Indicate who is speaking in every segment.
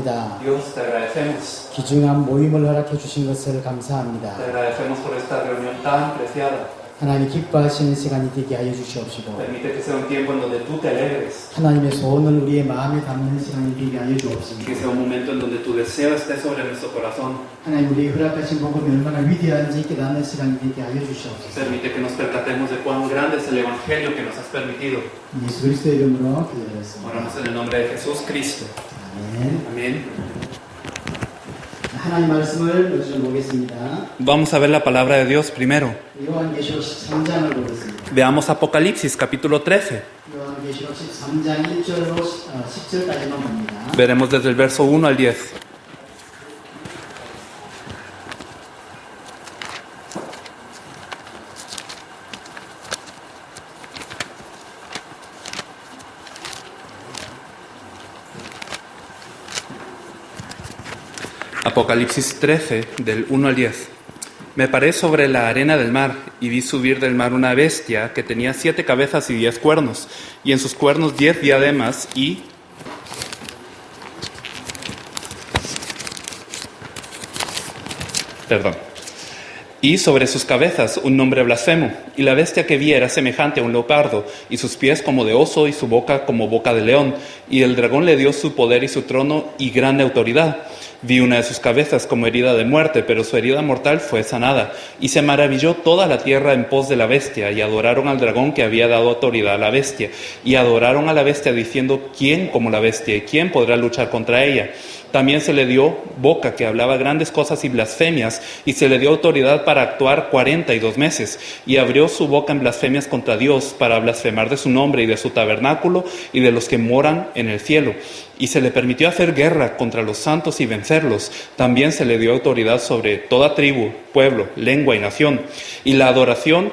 Speaker 1: Dios, te agradecemos.
Speaker 2: 귀중한 모임을 허락해 주신 것을 감사합니다.
Speaker 1: Te agradecemos por esta reunión tan preciada.
Speaker 2: 하나님 기뻐하시는 시간이 되게 하여 주시옵시고
Speaker 1: Permite que sea un tiempo en donde tú te alegres.
Speaker 2: 하나님의 소원을 우리의 마음에 담는 시간이 되게 하여
Speaker 1: Que
Speaker 2: 주옵시고
Speaker 1: sea un momento en donde tu deseo esté sobre nuestro corazón.
Speaker 2: 하나님 우리의 허락하신 복음이 얼마나 위대한지 깨닫는 시간이 되게 하여 주시옵소서.
Speaker 1: Permite que nos percatemos de cuán grande es el evangelio que nos has permitido.
Speaker 2: 예수 그리스도의 이름으로 기도드렸습니다.
Speaker 1: Oramos en el nombre de Jesús Cristo.
Speaker 2: 아멘.
Speaker 1: Amén.
Speaker 2: 하나님 말씀을 먼저 보겠습니다.
Speaker 1: Vamos a ver la palabra de Dios primero.
Speaker 2: 요한계시록 13장을 보겠습니다.
Speaker 1: Veamos Apocalipsis capítulo 13.
Speaker 2: 요한계시록 13장 1절로 10절까지만 봅니다.
Speaker 1: Veremos desde el verso 1 al 10. Apocalipsis 13, del 1 al 10. Me paré sobre la arena del mar y vi subir del mar una bestia que tenía 7 cabezas y 10 cuernos, y en sus cuernos 10 diademas y... Y sobre sus cabezas un nombre blasfemo, y la bestia que vi era semejante a un leopardo, y sus pies como de oso, y su boca como boca de león, y el dragón le dio su poder y su trono y grande autoridad. Vi una de sus cabezas como herida de muerte, pero su herida mortal fue sanada, y se maravilló toda la tierra en pos de la bestia, y adoraron al dragón que había dado autoridad a la bestia, y adoraron a la bestia diciendo, ¿quién como la bestia, y quién podrá luchar contra ella? También se le dio boca que hablaba grandes cosas y blasfemias, y se le dio autoridad para actuar 42 meses, y abrió su boca en blasfemias contra Dios, para blasfemar de su nombre y de su tabernáculo y de los que moran en el cielo. Y se le permitió hacer guerra contra los santos y vencerlos. También se le dio autoridad sobre toda tribu, pueblo, lengua y nación. Y la adoraron,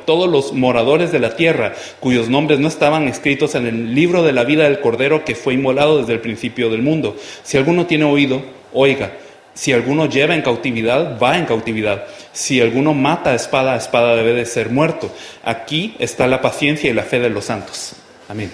Speaker 1: todos los moradores de la tierra, cuyos nombres no estaban escritos en el libro de la vida del Cordero que fue inmolado desde el principio del mundo. Si alguno tiene oído, oiga. Si alguno lleva en cautividad, va en cautividad. Si alguno mata a espada debe de ser muerto. Aquí está la paciencia y la fe de los santos. Amén.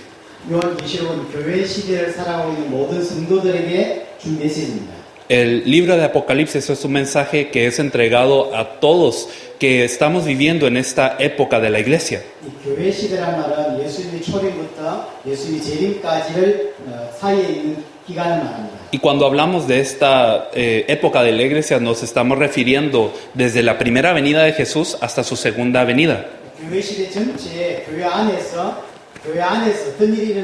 Speaker 2: 요한계시록은 교회 시대를 살아오고 있는 모든 성도들에게 준 메시지입니다.
Speaker 1: El libro de Apocalipsis es un mensaje que es entregado a todos que estamos viviendo en esta época de la iglesia.
Speaker 2: 이 교회 시대란 말은 예수님의 초림부터 예수님의 재림까지를 사이에 있는 기간을 말합니다.
Speaker 1: Y cuando hablamos de esta época de la iglesia nos estamos refiriendo desde la primera venida de Jesús hasta su segunda venida.
Speaker 2: 교회 시대 전체에 교회 안에서 어떤 일이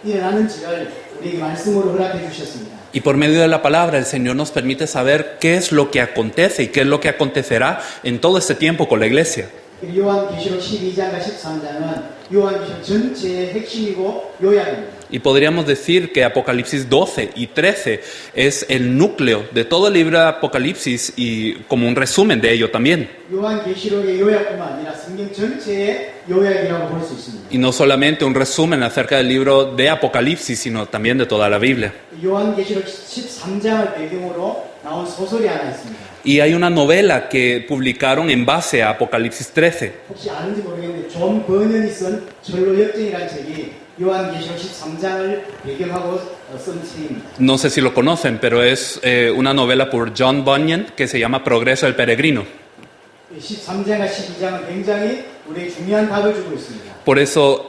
Speaker 2: 일어나는지를 우리에게 말씀으로 허락해 주셨습니다.
Speaker 1: Y por medio de la palabra el Señor nos permite saber qué es lo que acontece y qué es lo que acontecerá en todo este tiempo con la iglesia.
Speaker 2: 요한계시록 12장과 13장은 요한계시록 전체의 핵심이고 요약입니다.
Speaker 1: Y podríamos decir que Apocalipsis 12 y 13 es el núcleo de todo el libro de Apocalipsis y como un resumen de ello también.
Speaker 2: 요한계시록의 요약뿐만 아니라 성경 전체의 요약이라고 볼 수 있습니다.
Speaker 1: Y no solamente un resumen acerca del libro de Apocalipsis, sino también de toda la Biblia.
Speaker 2: 요한계시록 13장을 배경으로 나온 소설이 하나 있습니다.
Speaker 1: Y hay una novela que publicaron en base a Apocalipsis 13.
Speaker 2: 혹시 아는지 모르겠는데 존 버년이 쓴 절로 역정이라는 책이 요한계시록 13장을 배경하고 쓴 책입니다.
Speaker 1: No sé si lo conocen, pero es una novela por John Bunyan que se llama Progreso del Peregrino.
Speaker 2: 13장과 12장은 굉장히 우리에게 중요한 답을 주고 있습니다.
Speaker 1: Por eso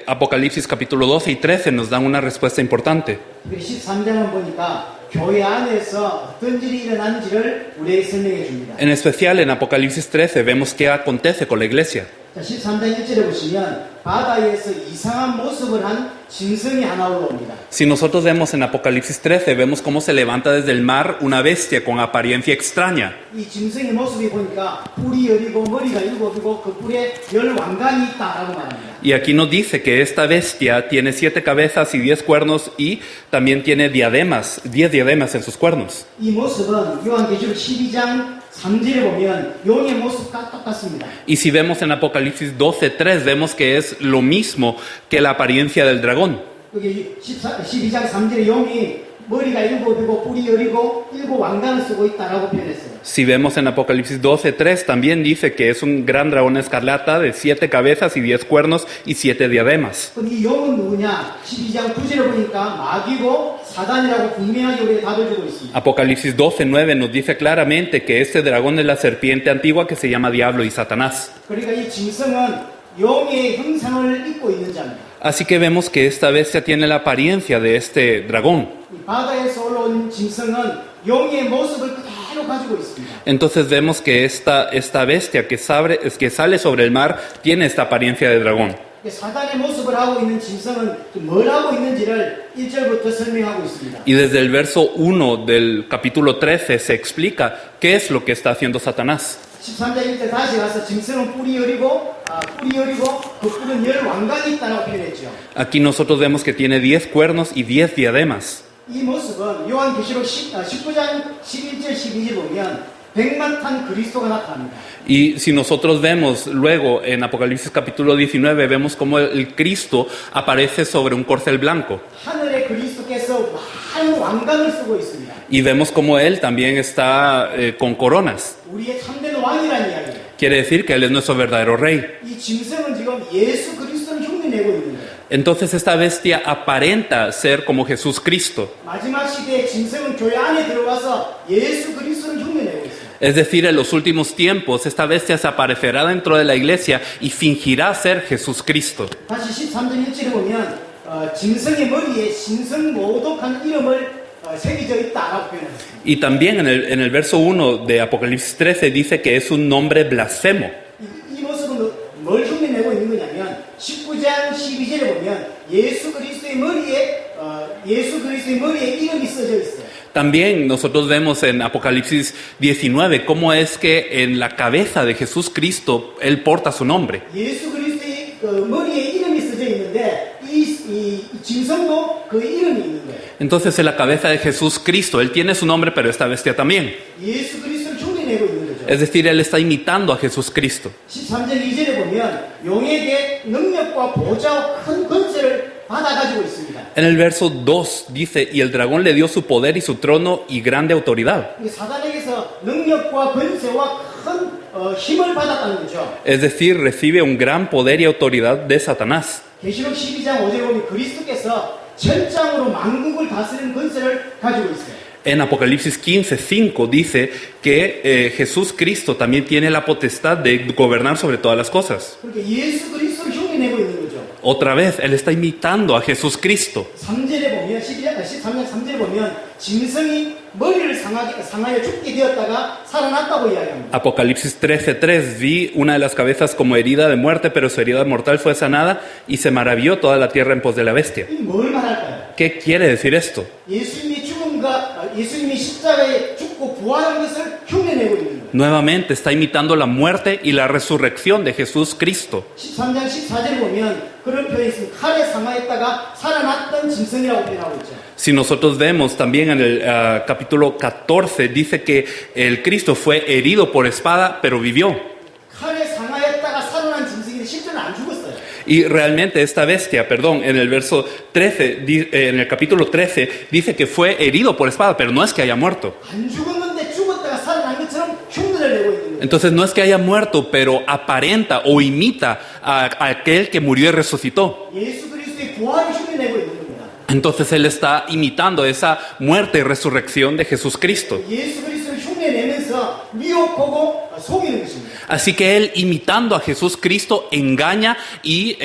Speaker 1: Apocalipsis capítulo 12 y 13 nos dan una respuesta importante.
Speaker 2: 13장을 보니까 교회 안에서 어떤 일이 일어나는지를 우리에게 설명해 줍니다.
Speaker 1: En especial en Apocalipsis 13 vemos qué acontece con la iglesia.
Speaker 2: 자, 13장 1절에 보시면 바다에서 이상한 모습을 한 짐승이 하나 올라옵니다.
Speaker 1: Si nosotros vemos en Apocalipsis 13, vemos cómo se levanta desde el mar una bestia con apariencia extraña.
Speaker 2: 이 짐승의 모습이 보니까 뿔이 여리고 머리가 일곱이고 그 뿔에 10왕관이 있다라고 말합니다.
Speaker 1: Y aquí nos dice que esta bestia tiene 7 cabezas y 10 cuernos y también tiene 10 diademas en sus cuernos.
Speaker 2: 이 모습은 요한계시록 12장 3절에 보면 용의 모습과 똑같습니다.
Speaker 1: Y si vemos en Apocalipsis 12:3, vemos que es lo mismo que la apariencia del dragón.
Speaker 2: 여기 12장 3절에 용이 머리가 7이고 뿔이 10이고 7 왕관을 쓰고 있다라고 표현했어요.
Speaker 1: Si vemos en Apocalipsis 12:3, también dice que es un gran dragón escarlata de 7 cabezas y 10 cuernos y 7 diademas.
Speaker 2: 그럼 이 영은 누구냐? 12장 9절에 보니까 마귀고 사단이라고 분명하게 우리에게 답을 주고 있습니다.
Speaker 1: Apocalipsis 12:9 nos dice claramente que este dragón es la serpiente antigua que se llama Diablo y Satanás.
Speaker 2: 그러니까 이 짐승은 영의 형상을 입고 있는 자입니다.
Speaker 1: Así que vemos que esta bestia tiene la apariencia de este dragón.
Speaker 2: 이 바다에서 올라온 짐승은 영의 모습을 그대로 가지고 있습니다.
Speaker 1: Entonces vemos que esta bestia que sale sobre el mar tiene esta apariencia de dragón.
Speaker 2: 사단의 모습을 하고 있는 짐승은 뭘 하고 있는지를 1절부터 설명하고 있습니다.
Speaker 1: Y desde el verso 1 del capítulo 13 se explica qué es lo que está haciendo Satanás.
Speaker 2: 13장 1절 다시 가서 짐승은 뿔이 여리고 그 뿔은 10 왕관이 있다고 표현했죠.
Speaker 1: Aquí nosotros vemos que tiene 10 cuernos y 10 diademas.
Speaker 2: 이 모습은 요한계시록 19장 11절 12절 보면 100만 그리스도가 나타납니다.
Speaker 1: Y si nosotros vemos luego en Apocalipsis capítulo 19, vemos cómo el Cristo aparece sobre un corcel blanco.
Speaker 2: 하늘의 그리스도께서 많은 왕관을 쓰고 있습니다.
Speaker 1: Y vemos cómo Él también está con coronas.
Speaker 2: 우리의 참된 왕이라는 이야기예요.
Speaker 1: Quiere decir que Él es nuestro verdadero rey.
Speaker 2: 이 짐승은 지금 예수 그리스도를 흉내내고 있는 거예요.
Speaker 1: Entonces esta bestia aparenta ser como Jesús Cristo.
Speaker 2: 마지막 시대에 짐승은 교회 안에 들어가서 예수 그리스도를 흉내내고 있어요.
Speaker 1: Es decir, en los últimos tiempos, esta bestia se aparecerá dentro de la iglesia y fingirá ser Jesús Cristo.
Speaker 2: 다시 13절 1절에 보면 짐승의 머리에 신성 모독한 이름을 새겨져 있다라고 표현했습니다.
Speaker 1: Y también en el verso 1 de Apocalipsis 13 dice que es un nombre blasfemo.
Speaker 2: 이 모습은 뭘 흉내내고 있는 거냐면 19장 12절에 보면 예수 그리스도의 머리에 이름이 써져 있어요.
Speaker 1: También nosotros vemos en Apocalipsis 19 cómo es que en la cabeza de Jesús Cristo Él porta su nombre.
Speaker 2: 예수 그리스도의 머리에 이름이 써져 있는데 이 짐승도 그 이름이 있는 거예요.
Speaker 1: Entonces en la cabeza de Jesús Cristo Él tiene su nombre, pero esta bestia también.
Speaker 2: 예수 그리스도를 흉내내고 있는 거죠.
Speaker 1: Es decir, Él está imitando a Jesús Cristo.
Speaker 2: 13절 2절에 보면 용에게 능력과 보좌와 큰 권세를 받아가지고 있습니다.
Speaker 1: En el verso 2 dice, y el dragón le dio su poder y su trono y grande autoridad.
Speaker 2: 사단에게서 능력과 권세와 큰 힘을 받았다는 거죠.
Speaker 1: Es decir, recibe un gran poder y autoridad de Satanás.
Speaker 2: 계시록 12장 5절에 보면 그리스도께서 철장으로 만국을 다스리는 권세를 가지고 있어요.
Speaker 1: En Apocalipsis 15:5 dice que Jesús Cristo también tiene la potestad de gobernar sobre todas las cosas.
Speaker 2: 그러니까 예수 그리스도를 흉내내고 있는 거죠.
Speaker 1: Otra vez, Él está imitando a Jesús Cristo.
Speaker 2: 3절에 보면 13장 3절에 보면 짐승이 머리를 상하여 죽게 되었다가 살아났다고 이야기합니다.
Speaker 1: Apocalipsis 13:3 vi una de las cabezas como herida de muerte, pero su herida mortal fue sanada y se maravilló toda la tierra en pos de la bestia.
Speaker 2: 이 뭘 말할까요?
Speaker 1: ¿Qué quiere decir esto?
Speaker 2: 예수님이 십자가에 죽고 부활한 것을 흉내내고 있는 거예요.
Speaker 1: Nuevamente está imitando la muerte y la resurrección de Jesús Cristo.
Speaker 2: 13장 14절에 보면 그런 표현이 있습니다. 칼에 상하였다가 살아났던 짐승이라고 표현하고 있죠.
Speaker 1: Si nosotros vemos también en el capítulo 14, dice que el Cristo fue herido por espada, pero vivió.
Speaker 2: 칼에 상하였다가 살아난 짐승인데 실제는 안 죽었어요.
Speaker 1: Y realmente esta bestia, en el verso 13, en el capítulo 13, dice que fue herido por espada, pero no es que haya muerto.
Speaker 2: 안 죽었는데 죽었다가 살아난 것처럼 흉내를 내고 있는 거예요.
Speaker 1: Entonces no es que haya muerto, pero aparenta o imita a aquel que murió y resucitó.
Speaker 2: 예수 그리스도의 부활을 흉내내고 있는 겁니다.
Speaker 1: Entonces él está imitando esa muerte y resurrección de Jesús Cristo.
Speaker 2: 예수 그리스도를 흉내내면서 미혹하고 속이는 것입니다.
Speaker 1: Así que él, imitando a Jesús Cristo, engaña y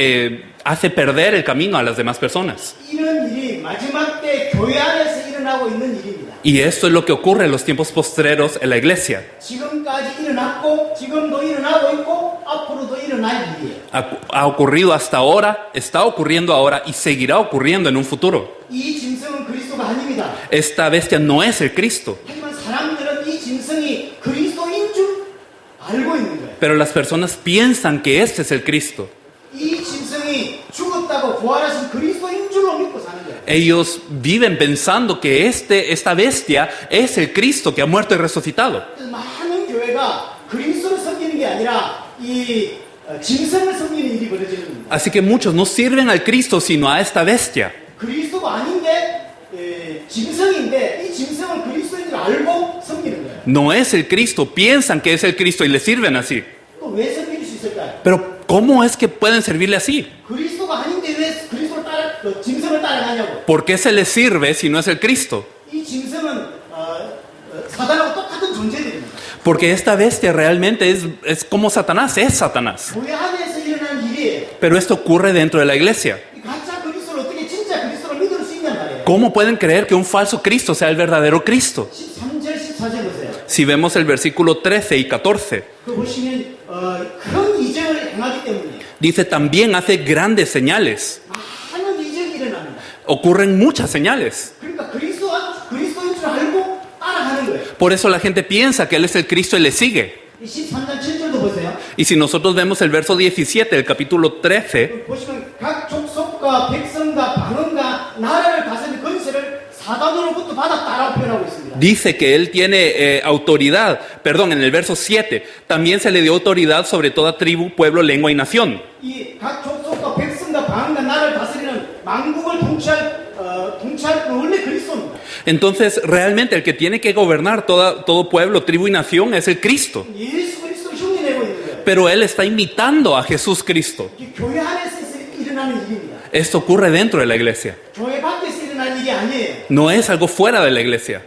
Speaker 1: hace perder el camino a las demás personas.
Speaker 2: 이런 일이 마지막 때 교회 안에서 일어나고 있는 일입니다.
Speaker 1: Y esto es lo que ocurre en los tiempos postreros en la iglesia.
Speaker 2: 지금까지 일어났고 지금도 일어나고 있고 앞으로도 일어날 일이에요.
Speaker 1: Ha ocurrido hasta ahora, está ocurriendo ahora y seguirá ocurriendo en un futuro.
Speaker 2: 이 짐승은 그리스도가 아닙니다.
Speaker 1: Esta bestia no es el Cristo,
Speaker 2: 하지만 사람들은 이 짐승이 그리스도인 줄 알고 있는 거예요.
Speaker 1: pero las personas piensan que este es el Cristo.
Speaker 2: 이 짐승이 죽었다고 부활하신 그리스도인 줄로 믿고 사는 거예요.
Speaker 1: Ellos viven pensando que esta bestia es el Cristo que ha muerto y resucitado.
Speaker 2: 그래서 많은 교회가 그리스도를 섬기는 게 아니라 이 짐승을 섬기는 일이 벌어지는 겁니다.
Speaker 1: Así que muchos no sirven al Cristo sino a esta bestia.
Speaker 2: 그리스도가 아닌데 짐승인데 이 짐승은 그리스도인 줄 알고 섬기는 거예요.
Speaker 1: No es el Cristo, piensan que es el Cristo y le sirven así.
Speaker 2: 또 왜 섬길 수 있을까요?
Speaker 1: Pero ¿cómo es que pueden servirle así?
Speaker 2: 그리스도가 아닌데 왜 그리스도를 짐승을 따라가냐고.
Speaker 1: ¿Por qué se les sirve si no es el Cristo?
Speaker 2: 이 짐승은 사단하고 똑같은 존재들입니다.
Speaker 1: Porque esta bestia realmente es como Satanás, es Satanás.
Speaker 2: 교회 안에서 일어나는 일이에요.
Speaker 1: Pero esto ocurre dentro de la iglesia.
Speaker 2: 이 가짜 그리스도를 어떻게 진짜 그리스도를 믿을 수 있냔 말이에요.
Speaker 1: ¿Cómo pueden creer que un falso Cristo sea el verdadero Cristo?
Speaker 2: 13절, 14절 보세요.
Speaker 1: Si vemos el versículo 13 y 14,
Speaker 2: 그 보시면 큰 이적을 행하기 때문에
Speaker 1: dice también hace grandes señales.
Speaker 2: 많은 이적이 일어납니다.
Speaker 1: Ocurren muchas señales.
Speaker 2: 그러니까 그리스도인 줄 알고 따라가는 거예요.
Speaker 1: Por eso la gente piensa que Él es el Cristo y le sigue.
Speaker 2: 13장 7절도 보세요.
Speaker 1: Y si nosotros vemos el verso 17 del capítulo 13,
Speaker 2: 보시면 각 족속과 백성과 방언과 나라를 다스리는 권세를 사단으로부터 받았다라고 표현하고 있습니다.
Speaker 1: dice que Él tiene autoridad, perdón, en el verso 7, también se le dio autoridad sobre toda tribu, pueblo, lengua y nación.
Speaker 2: 이 각 족속과 백성과 방언과 나라를 다스리는 만국을 통치할 원래 그리스도입니다.
Speaker 1: Entonces, realmente el que tiene que gobernar todo pueblo, tribu y nación es el Cristo.
Speaker 2: 예수 그리스도를 흉내내고 있는 거예요.
Speaker 1: Pero Él está imitando a Jesús Cristo.
Speaker 2: 이게 교회 안에서 일어나는 일입니다.
Speaker 1: Esto ocurre dentro de la iglesia.
Speaker 2: 교회 밖에서 일어나는 일이 아니에요.
Speaker 1: No es algo fuera de la iglesia.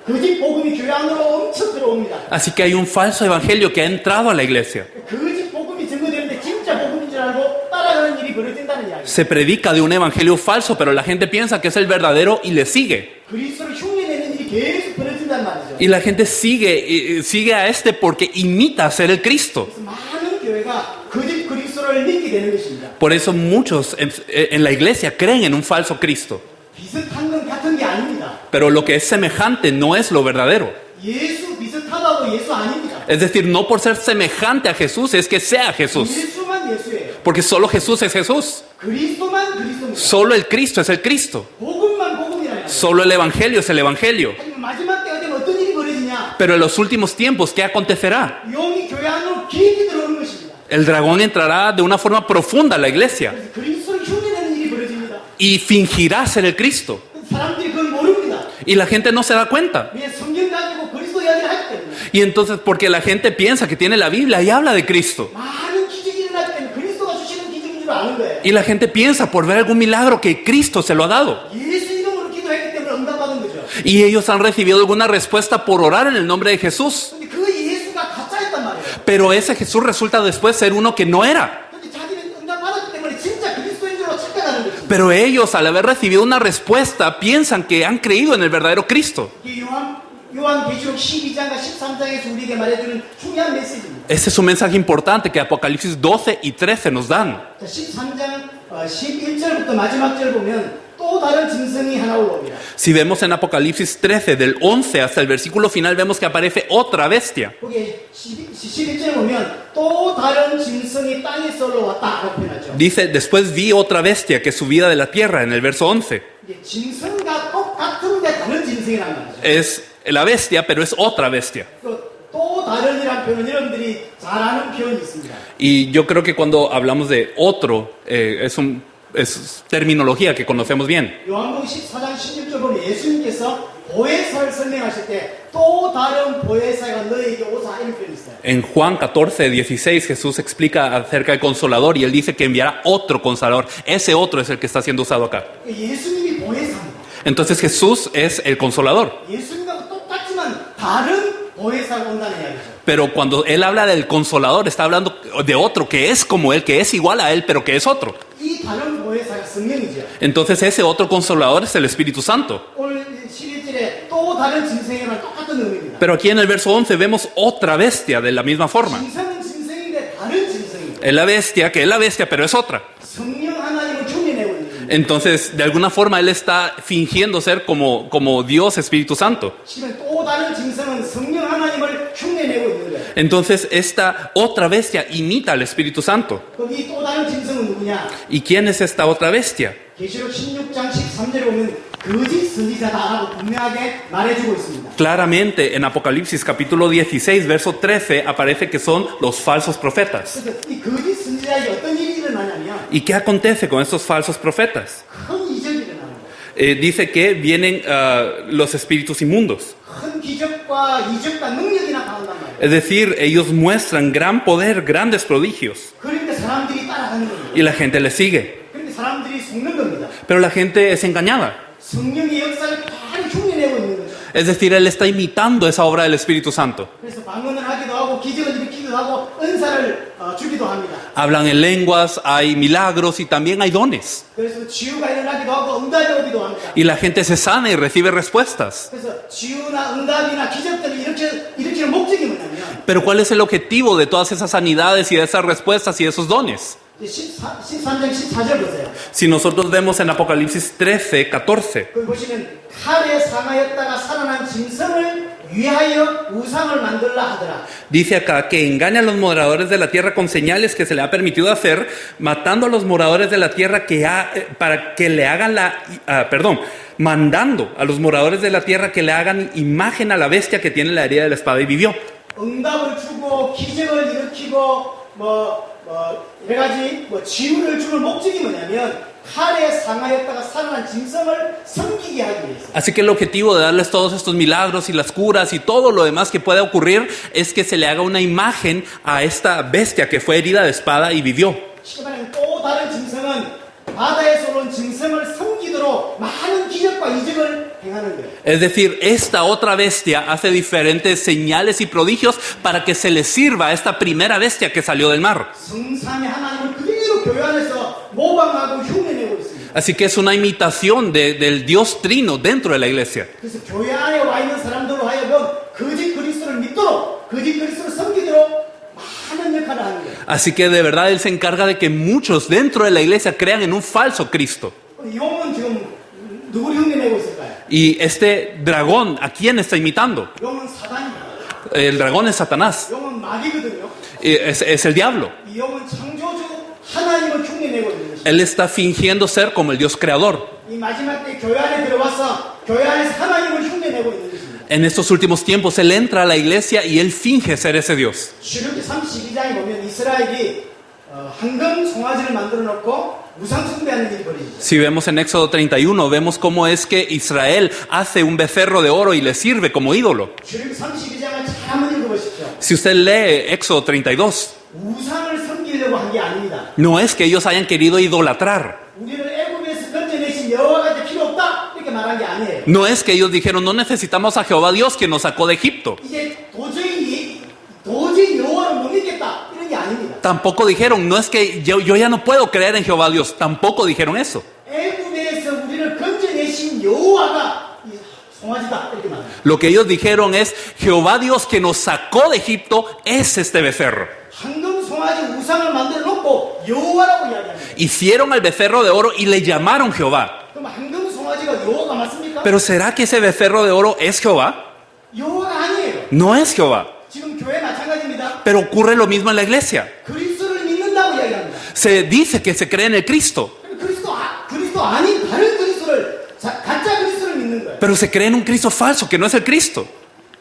Speaker 2: 거짓 복음이 교회 안으로 엄청 들어옵니다.
Speaker 1: Así que hay un falso evangelio que ha entrado a la iglesia.
Speaker 2: 거짓 복음이 증거되는데 진짜 복음인 줄 알고 따라가는 일이 벌어진다는 이야기예요.
Speaker 1: Se predica de un evangelio falso, pero la gente piensa que es el verdadero y le sigue.
Speaker 2: 그리스도를 흉내내는 일이 계속 벌어진단 말이죠.
Speaker 1: Y la gente sigue a este porque imita a ser el Cristo.
Speaker 2: 그래서 많은 교회가 거짓 그리스도를 믿게 되는 것입니다.
Speaker 1: Por eso muchos en la iglesia creen en un falso Cristo.
Speaker 2: 비슷한 건 같은 게 아닙니다.
Speaker 1: Pero lo que es semejante no es lo verdadero.
Speaker 2: 예수 비슷하다고 예수 아닙니다.
Speaker 1: Es decir, no por ser semejante a Jesús es que sea Jesús.
Speaker 2: 예수만 예수예요.
Speaker 1: Porque solo Jesús es Jesús.
Speaker 2: 그리스도만 그리스도입니다.
Speaker 1: Solo el Cristo es el Cristo.
Speaker 2: 복음만 복음이라는 거예요.
Speaker 1: Solo el Evangelio es el Evangelio.
Speaker 2: 하지만 마지막 때가 되면 어떤 일이 벌어지냐?
Speaker 1: Pero en los últimos tiempos, ¿qué acontecerá?
Speaker 2: 용이 교회 안으로 깊이 들어오는 것입니다.
Speaker 1: El dragón entrará de una forma profunda a la iglesia
Speaker 2: 그래서 그리스도를 흉내내는 일이 벌어집니다.
Speaker 1: y fingirá ser el Cristo.
Speaker 2: 사람들이 그걸 모릅니다.
Speaker 1: Y la gente no se da cuenta.
Speaker 2: 왜 성경 가지고 그리스도 이야기를 하기 때문에.
Speaker 1: Y entonces, porque la gente piensa que tiene la Biblia y habla de Cristo.
Speaker 2: 많은 기적이 일어나기 때문에 그리스도가 주시는 기적인 줄 아는 거예요.
Speaker 1: Y la gente piensa por ver algún milagro que Cristo se lo ha dado.
Speaker 2: 예수 이름으로 기도했기 때문에 응답받은 거죠.
Speaker 1: Y ellos han recibido alguna respuesta por orar en el nombre de Jesús.
Speaker 2: 근데 그 예수가 가짜였단 말이에요.
Speaker 1: Pero ese Jesús resulta después ser uno que no era.
Speaker 2: 근데 자기는 응답받았기 때문에 진짜 그리스도인 줄로 착각하는 거죠.
Speaker 1: Pero ellos, al haber recibido una respuesta, piensan que han creído en el verdadero Cristo.
Speaker 2: 이게 요한계시록 12장과 13장에서 우리에게 말해주는 중요한 메시지입니다.
Speaker 1: Ese es un mensaje importante que Apocalipsis 12 y 13 nos dan.
Speaker 2: 자, 13장 11절부터 마지막 절 보면 또 다른 짐승이 하나 올라옵니다.
Speaker 1: Si vemos en Apocalipsis 13, del 11 hasta el versículo final, vemos que aparece otra bestia.
Speaker 2: 거기 11절에 보면 또 다른 짐승이 땅에서 올라왔다라고 표현하죠.
Speaker 1: Dice, después vi otra bestia que subía de la tierra, en el verso 11.
Speaker 2: 이게 짐승과 똑같은데 다른 짐승이란 말이죠.
Speaker 1: Es la bestia, pero es otra bestia.
Speaker 2: 또 다른이란 표현 여러분들이 잘 아는 표현이 있습니다.
Speaker 1: Y yo creo que cuando hablamos de otro, es terminología que conocemos bien.
Speaker 2: 요한복음 14장 16절 보면 예수님께서 보혜사를 설명하실 때 또 다른 보혜사가 너에게 오사 이런 표현이 있어요.
Speaker 1: En Juan 14, 16, Jesús explica acerca del Consolador y Él dice que enviará otro Consolador. Ese otro es el que está siendo usado acá.
Speaker 2: 예수님이 보혜사입니다.
Speaker 1: Entonces Jesús es el Consolador.
Speaker 2: 예수님과 똑같지만 다른 보혜사가 온다는 이야기죠.
Speaker 1: Pero cuando Él habla del Consolador, está hablando de otro que es como Él, que es igual a Él, pero que es otro.
Speaker 2: 이 다른 보혜사가 성령이죠.
Speaker 1: Entonces ese otro Consolador es el Espíritu Santo.
Speaker 2: 오늘 11절에 또 다른 짐승이랑 똑같은 의미입니다.
Speaker 1: Pero aquí en el verso 11 vemos otra bestia de la misma forma.
Speaker 2: 짐승은 짐승인데 다른 짐승입니다.
Speaker 1: Es la bestia, que es la bestia, pero es otra.
Speaker 2: 성령 하나님을 흉내내고 있는 겁니다.
Speaker 1: Entonces, de alguna forma, Él está fingiendo ser como Dios Espíritu Santo.
Speaker 2: 지금 또 다른 짐승은 성령 하나님을 흉내내고 있는 거예요.
Speaker 1: Entonces, esta otra bestia imita al Espíritu Santo.
Speaker 2: 그럼 이 또 다른 짐승은 누구냐?
Speaker 1: ¿Y quién es esta otra bestia?
Speaker 2: 계시록 16장 13절에 보면 거짓 선지자다라고 분명하게 말해주고 있습니다.
Speaker 1: Claramente, en Apocalipsis capítulo 16, verso 13, aparece que son los falsos profetas.
Speaker 2: 그래서 이 거짓 선지자에게 어떤 일이 일어나냐면
Speaker 1: ¿Y qué acontece con estos falsos profetas?
Speaker 2: 큰 이적이 일어납니다.
Speaker 1: dice que vienen los espíritus inmundos.
Speaker 2: 큰 기적과 이적과 능력이 나타난단 말이에요.
Speaker 1: Es decir, ellos muestran gran poder, grandes prodigios.
Speaker 2: 그런데 사람들이 따라가는 겁니다.
Speaker 1: Y la gente les sigue.
Speaker 2: 그런데 사람들이 속는 겁니다.
Speaker 1: Pero la gente es engañada.
Speaker 2: 성령의 역사를 많이 흉내내고 있는 거죠.
Speaker 1: Es decir, él está imitando esa obra del Espíritu Santo.
Speaker 2: 그래서 방언을 하기도 하고 기적을 일으키기도 하고 은사를 주기도 합니다.
Speaker 1: Hablan en lenguas, hay milagros y también hay dones.
Speaker 2: 그래서 치유가 일어나기도 하고 응답이 오기도 합니다.
Speaker 1: Y la gente se sana y recibe respuestas.
Speaker 2: 그래서 치유나 응답이나 기적들을 일으키는 목적이 뭐냐면
Speaker 1: Pero ¿cuál es el objetivo de todas esas sanidades y de esas respuestas y de esos dones?
Speaker 2: 13장 14절 보세요.
Speaker 1: Si nosotros vemos en Apocalipsis 13, 14,
Speaker 2: 거기 보시면 칼에 상하였다가 살아난 짐승을 위하여 우상을 만들라 하더라.
Speaker 1: dice acá que engaña a los moradores de la tierra con señales que se le ha permitido hacer, matando a los moradores de la tierra para que le hagan mandando a los moradores de la tierra que le hagan imagen a la bestia que tiene la herida de la espada y vivió.
Speaker 2: 응답을 주고 기적을 일으키고 여러 가지 치유를 주는 목적이 뭐냐면 칼에 상하였다가 살아난 짐승을 섬기게 하기 위해서.
Speaker 1: Así que el objetivo de darles todos estos milagros y las curas y todo lo demás que pueda ocurrir es que se le haga una imagen a esta bestia que fue herida de espada y vivió.
Speaker 2: 쉽게 말하면 또 다른 짐승은 바다에서 온 짐승을 섬기도록 많은 기적과 이적을 행하는 거예요.
Speaker 1: Es decir, esta otra bestia hace diferentes señales y prodigios para que se le sirva a esta primera bestia que salió del mar.
Speaker 2: 성삼위 하나님을 그대로 교회 안에서 모방하고 흉내내고 있습니다.
Speaker 1: Así que es una imitación del Dios Trino dentro de la iglesia.
Speaker 2: 그래서 교회 안에 와 있는 사람들로 하여금 거짓 그리스도를 믿도록 거짓 그리스도를 섬기도록 많은 역할을 하는 거예요.
Speaker 1: Así que de verdad Él se encarga de que muchos dentro de la iglesia crean en un falso Cristo.
Speaker 2: 용은 지금 누구를 흉내내고 있을까요?
Speaker 1: Y este dragón, ¿a quién está imitando?
Speaker 2: 용은 사단입니다.
Speaker 1: El dragón es Satanás,
Speaker 2: 용은 마귀거든요.
Speaker 1: es el diablo.
Speaker 2: 이 용은 창조주 하나님을 흉내내고 있는 것입니다.
Speaker 1: Él está fingiendo ser como el Dios creador.
Speaker 2: 이 마지막 때 교회 안에 들어와서 교회 안에서 하나님을 흉내내고 있는 것입니다.
Speaker 1: En estos últimos tiempos Él entra a la iglesia y Él finge ser ese Dios.
Speaker 2: 출애굽기 32장에 보면 이스라엘이 황금 송아지를 만들어 놓고 우상 숭배하는 일이 벌어지죠.
Speaker 1: Si vemos en Éxodo 31, vemos cómo es que Israel hace un becerro de oro y le sirve como ídolo.
Speaker 2: 출애굽기 32장을 잘 한번 읽어보십시오.
Speaker 1: Si usted lee Éxodo 32,
Speaker 2: 우상을 섬기려고 한 게 아닙니다.
Speaker 1: no es que ellos hayan querido idolatrar.
Speaker 2: 우리를 애굽에서 건져내신 여호와가 이제 필요 없다 이렇게 말한 게 아니에요.
Speaker 1: No es que ellos dijeron, no necesitamos a Jehová Dios que nos sacó de Egipto.
Speaker 2: 이제 도저히 여호와를 못 믿겠다 이런 게 아닙니다.
Speaker 1: Tampoco dijeron, no es que yo ya no puedo creer en Jehová Dios. Tampoco dijeron eso.
Speaker 2: 애굽에서 우리를 건져내신 여호와가 이 송아지다 이렇게 말합니다.
Speaker 1: Lo que ellos dijeron es, Jehová Dios que nos sacó de Egipto es este becerro.
Speaker 2: 황금 송아지 우상을 만들어 놓고 여호와라고 이야기합니다.
Speaker 1: Hicieron al becerro de oro y le llamaron Jehová.
Speaker 2: 그럼 황금 송아지가 여호와가 맞습니까?
Speaker 1: Pero ¿será que ese becerro de oro es Jehová?
Speaker 2: 여호와가 아니에요.
Speaker 1: No es Jehová.
Speaker 2: 지금 교회 마찬가지입니다.
Speaker 1: Pero ocurre lo mismo en la iglesia.
Speaker 2: 그리스도를 믿는다고 이야기합니다.
Speaker 1: Se dice que se cree en el Cristo,
Speaker 2: 그리스도 아닌 다른 그리스도를 가짜 그리스도를 믿는 거예요.
Speaker 1: pero se cree en un Cristo falso que no es el Cristo.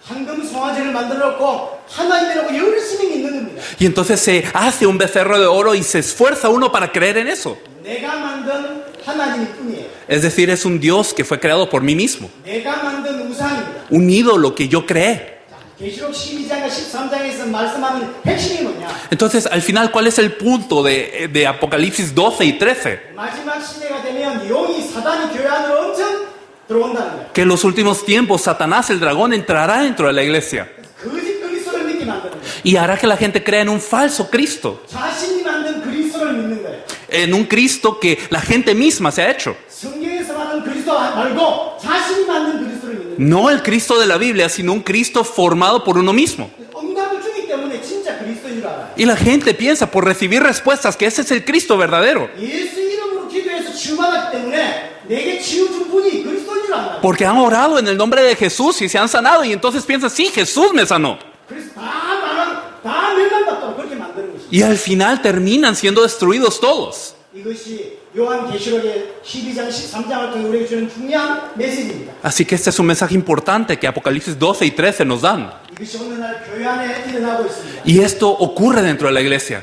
Speaker 2: 황금 송아지를 만들어 놓고 하나님이라고 열심히 믿는 겁니다.
Speaker 1: Y entonces se hace un becerro de oro y se esfuerza uno para creer en eso.
Speaker 2: 내가 만든 하나님일 뿐이에요.
Speaker 1: Es decir, es un Dios que fue creado por mí mismo.
Speaker 2: 내가 만든 우상입니다.
Speaker 1: Un ídolo que yo creé.
Speaker 2: 계시록 12장과 13장에서 말씀하는 핵심이 뭐냐?
Speaker 1: Entonces, al final, ¿cuál es el punto de Apocalipsis 12 y 13?
Speaker 2: 마지막 시대가 되면 용이 사단이 교회 안으로 엄청 들어온다는 거예요.
Speaker 1: Que en los últimos tiempos Satanás, el dragón, entrará dentro de la iglesia
Speaker 2: 거짓 그리스도를 믿게 만드는 거예요.
Speaker 1: y hará que la gente crea en un falso Cristo,
Speaker 2: 자신이 만든 그리스도를 믿는 거예요.
Speaker 1: en un Cristo que la gente misma se ha hecho.
Speaker 2: 성경에서 말하는 그리스도 말고 자신이 만든 그리스도를 믿는 거예요.
Speaker 1: No el Cristo de la Biblia, sino un Cristo formado por uno mismo.
Speaker 2: 응답을 주기 때문에 진짜 그리스도인 줄 알아요.
Speaker 1: Y la gente piensa por recibir respuestas que ese es el Cristo verdadero.
Speaker 2: 예수 이름으로 기도해서 치유받았기 때문에 내게 치유 준 분이 그리스도인 줄 알아요.
Speaker 1: Porque han orado en el nombre de Jesús y se han sanado y entonces piensan, sí, Jesús me sanó.
Speaker 2: 그래서 다 멸망받도록 그렇게 만드는 것이죠.
Speaker 1: Y al final terminan siendo destruidos todos.
Speaker 2: 이것이 요한계시록의 12장 13장을 통해 우리에게 주는 중요한 메시지입니다.
Speaker 1: Así que este es un mensaje importante que Apocalipsis 12 y 13 nos dan.
Speaker 2: 이것이 오늘날 교회 안에 일어나고 있습니다.
Speaker 1: Y esto ocurre dentro de la iglesia.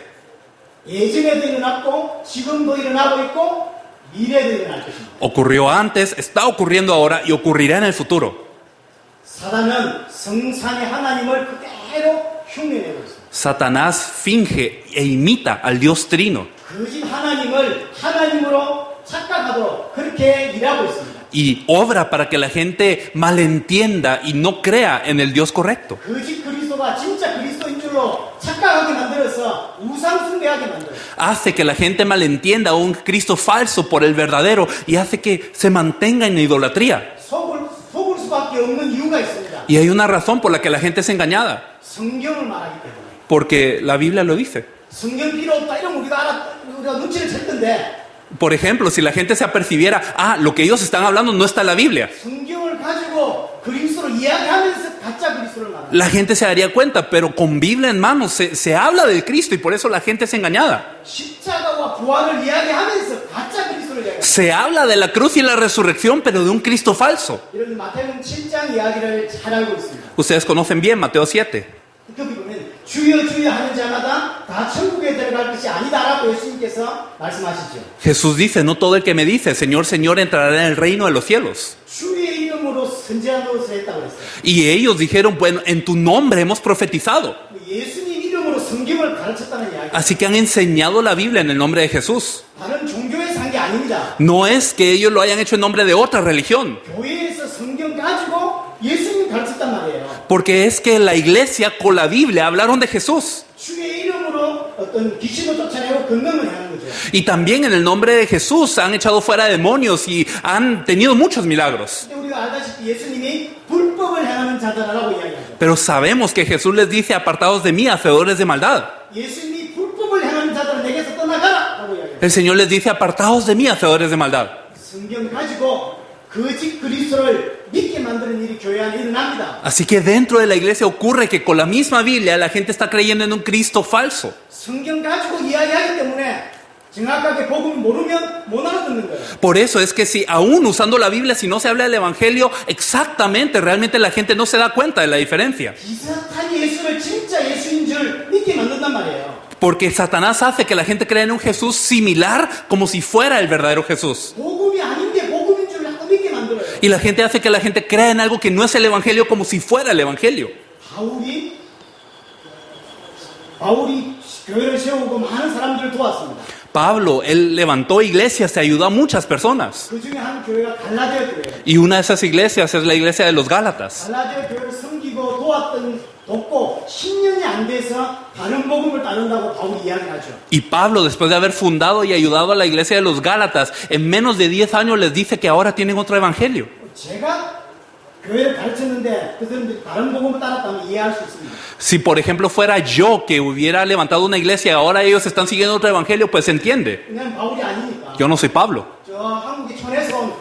Speaker 2: 예전에도 일어났고 지금도 일어나고 있고 미래에도 일어날 것입니다.
Speaker 1: Ocurrió antes, está ocurriendo ahora y ocurrirá en el futuro.
Speaker 2: 사단은 성산의 하나님을 그대로 흉내내고 있습니다.
Speaker 1: Satanás finge e imita al Dios Trino
Speaker 2: 거짓 하나님을 하나님으로 착각하도록 그렇게 일하고 있습니다.
Speaker 1: y obra para que la gente malentienda y no crea en el Dios correcto.
Speaker 2: 거짓 그리스도가 진짜 그리스도인 줄로 착각하게 만들어서 우상 숭배하게 만들어요.
Speaker 1: Hace que la gente malentienda a un Cristo falso por el verdadero y hace que se mantenga en idolatría.
Speaker 2: 속을 수밖에 없는 이유가 있습니다.
Speaker 1: Y hay una razón por la que la gente es engañada,
Speaker 2: 성경을 말하기 때문에.
Speaker 1: porque la Biblia lo dice.
Speaker 2: 성경 필요 없다 이러면 우리가 눈치를 챌 텐데
Speaker 1: Por ejemplo, si la gente se apercibiera, lo que ellos están hablando no está en la Biblia,
Speaker 2: 성경을 가지고 그리스도를 이야기하면서 가짜 그리스도를 말합니다.
Speaker 1: la gente se daría cuenta, pero con Biblia en mano se habla del Cristo y por eso la gente es engañada.
Speaker 2: 십자가와 부활을 이야기하면서 가짜 그리스도를 이야기합니다.
Speaker 1: Se habla de la cruz y la resurrección, pero de un Cristo falso.
Speaker 2: 이런 마태복음 7장 이야기를 잘 알고 있습니다.
Speaker 1: Ustedes conocen bien Mateo 7.
Speaker 2: 거기 보면 주여 주여 하는 자마다 다 천국에 들어갈 것이 아니다라고 예수님께서 말씀하시죠.
Speaker 1: Jesús dice, no todo el que me dice, Señor, Señor, entrará en el reino de los cielos.
Speaker 2: 주의 이름으로 선지한 것을 했다고 그랬어요.
Speaker 1: Y ellos dijeron, bueno, en tu nombre hemos profetizado.
Speaker 2: 예수님 이름으로 성경을 가르쳤다는 이야기.
Speaker 1: Así que han enseñado la Biblia en el nombre de Jesús.
Speaker 2: 다른 종교에서 한 게 아닙니다.
Speaker 1: No es que ellos lo hayan hecho en nombre de otra religión,
Speaker 2: 교회에서 성경 가지고 예수님 가르쳤단 말이에요.
Speaker 1: porque es que la iglesia con la Biblia hablaron de Jesús.
Speaker 2: 주의 이름으로 어떤 귀신을 쫓아내고 건너을 하는 거죠.
Speaker 1: Y también en el nombre de Jesús han echado fuera demonios y han tenido muchos milagros.
Speaker 2: 근데 우리가 알다시피 예수님이 불법을 행하는 자들이라고 이야기하죠.
Speaker 1: Pero sabemos que Jesús les dice, apartados de mí, hacedores de maldad.
Speaker 2: 예수님이 불법을 행하는 자들은 내게서 떠나가라라고 이야기해요.
Speaker 1: El Señor les dice, apartados de mí, hacedores de maldad.
Speaker 2: 성경 가지고 거짓 그리스도를 믿게 만드는 일이 교회 안에 일어납니다.
Speaker 1: Así que dentro de la iglesia ocurre que con la misma Biblia la gente está creyendo en un Cristo falso.
Speaker 2: 성경 가지고 이야기하기 때문에 정확하게 복음을 모르면 못 알아듣는 거예요.
Speaker 1: Por eso es que si aún usando la Biblia, si no se habla del Evangelio exactamente, realmente la gente no se da cuenta de la diferencia.
Speaker 2: 비슷한 예수를 진짜 예수인 줄 믿게 만든단 말이에요.
Speaker 1: Porque Satanás hace que la gente crea en un Jesús similar como si fuera el verdadero Jesús.
Speaker 2: 복음이 아닌데 복음인 줄 자꾸 믿게 만들어요.
Speaker 1: Y la gente hace que la gente crea en algo que no es el Evangelio como si fuera el Evangelio.
Speaker 2: 바울이 교회를 세우고 많은 사람들을 도왔습니다.
Speaker 1: Pablo, él levantó iglesias, se ayudó a muchas personas.
Speaker 2: 그 중에 한 교회가 갈라디아 교회예요.
Speaker 1: Y una de esas iglesias es la iglesia de los Gálatas.
Speaker 2: 갈라디아 교회를 섬기고 돕고 10년이 안 돼서 다른 복음을 따른다고 바울이 이야기하죠.
Speaker 1: Y Pablo, después de haber fundado y ayudado a la iglesia de los Gálatas, en menos de 10 años les dice que ahora tienen otro evangelio.
Speaker 2: 제가 교회를 가르쳤는데 그 사람들이 다른 복음을 따랐다면 이해할 수 있습니다.
Speaker 1: Si por ejemplo fuera yo que hubiera levantado una iglesia y ahora ellos están siguiendo otro evangelio, pues se entiende.
Speaker 2: 그냥 바울이 아니니까.
Speaker 1: Yo no soy Pablo.
Speaker 2: 저 한국의 촌에서 온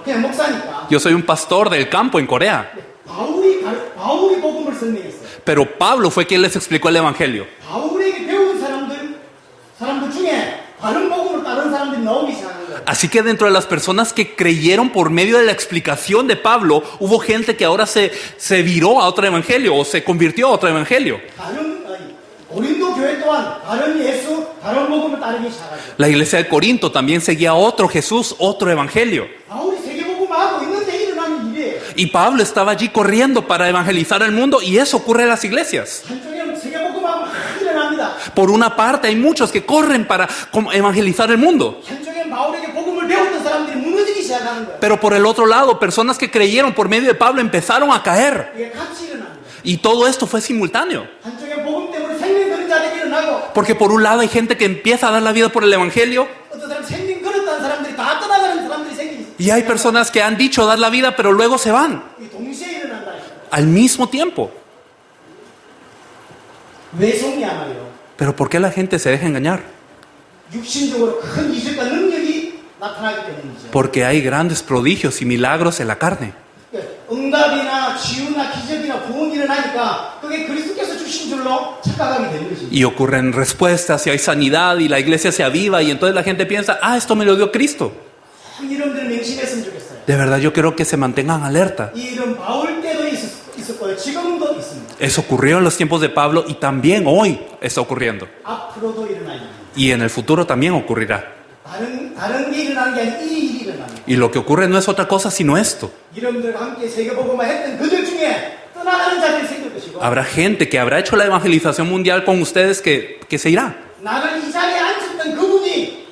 Speaker 2: 그냥 목사니까.
Speaker 1: Yo soy un pastor del campo en Corea.
Speaker 2: 바울이 복음을 설명했어요.
Speaker 1: Pero Pablo fue quien les explicó el evangelio.
Speaker 2: 바울에게 배운 사람들 중에 다른 복음을 따른 사람들이 나오기 시작한 거예요.
Speaker 1: Así que dentro de las personas que creyeron por medio de la explicación de Pablo, hubo gente que ahora se viró a otro evangelio o se convirtió a otro evangelio.
Speaker 2: 고린도 교회 또한 다른 예수, 다른 복음을 따르기 시작하죠.
Speaker 1: La iglesia de Corinto también seguía a otro Jesús, otro evangelio.
Speaker 2: 바울이 세계복음하고 있는데 일어나는 일이에요.
Speaker 1: Y Pablo estaba allí corriendo para evangelizar al mundo y eso ocurre en las iglesias.
Speaker 2: 한쪽에는 세계복음하고 막 일어납니다.
Speaker 1: Por una parte hay muchos que corren para evangelizar el mundo.
Speaker 2: 한쪽엔 바울에게 복음을 배웠던 사람들이 무너지기 시작하는 거예요.
Speaker 1: Pero por el otro lado, personas que creyeron por medio de Pablo empezaron a caer.
Speaker 2: 이게 같이 일어납니다.
Speaker 1: Y todo esto fue simultáneo.
Speaker 2: 한쪽엔 복음 때문에 생명 그런 자들이 일어나고
Speaker 1: Porque por un lado hay gente que empieza a dar la vida por el evangelio
Speaker 2: 어떤 사람 생명 걸었다는 사람들이 다 떠나가는 사람들이 생기지.
Speaker 1: y hay personas que han dicho dar la vida pero luego se van
Speaker 2: 이 동시에 일어난다.
Speaker 1: al mismo tiempo.
Speaker 2: 왜 속냐 말이에요.
Speaker 1: Pero ¿por qué la gente se deja engañar?
Speaker 2: 육신적으로 큰 기술과 능력이 나타나기 때문이죠.
Speaker 1: Porque hay grandes prodigios y milagros en la carne.
Speaker 2: 응답이나 치유나 기적이나 구원이 일어나니까 그게 그리스도께서 주신 줄로 착각하게 되는 것입니다.
Speaker 1: Y ocurren respuestas y hay sanidad y la iglesia se aviva y entonces la gente piensa, esto me lo dio Cristo.
Speaker 2: 이름들 명심했으면 좋겠어요.
Speaker 1: De verdad yo quiero que se mantengan alerta.
Speaker 2: 이 이름 바울 때도 있었고요. 지금도 있습니다.
Speaker 1: Eso ocurrió en los tiempos de Pablo y también hoy está ocurriendo.
Speaker 2: 앞으로도 일어나요.
Speaker 1: Y en el futuro también ocurrirá.
Speaker 2: 다른 게 일어나는 게 아니라 이 일이 일어납니다.
Speaker 1: Y lo que ocurre no es otra cosa sino esto.
Speaker 2: 여러분들과 함께 세계복음화 했던 그들 중에 떠나가는 자들이 생길 것이고
Speaker 1: Habrá gente que habrá hecho la evangelización mundial con ustedes que se irá.
Speaker 2: 나를 이 자리에 앉혔던 그분이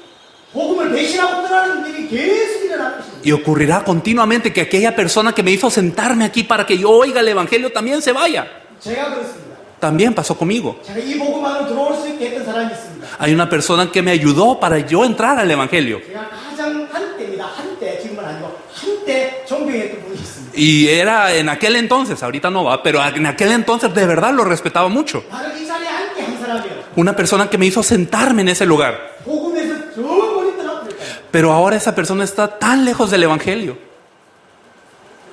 Speaker 2: 복음을 배신하고 떠나는 일이 계속 일어날 것입니다.
Speaker 1: Y ocurrirá continuamente que aquella persona que me hizo sentarme aquí para que yo oiga el evangelio también se vaya.
Speaker 2: 제가 그렇습니다.
Speaker 1: También pasó conmigo.
Speaker 2: 제가 이 복음 안으로 들어올 수 있게 했던 사람이 있습니다.
Speaker 1: Hay una persona que me ayudó para yo entrar al evangelio.
Speaker 2: 제가 가장 한때입니다. 한때, 지금은 아니고 한때 존경했던 분이 있습니다.
Speaker 1: Y era en aquel entonces, ahorita no va, pero en aquel entonces de verdad lo respetaba mucho.
Speaker 2: 나를 이 자리에 앉게 한 사람이에요.
Speaker 1: Una persona que me hizo sentarme en ese lugar.
Speaker 2: 복음에서 저 멀리 떠나버렸어요.
Speaker 1: Pero ahora esa persona está tan lejos del evangelio.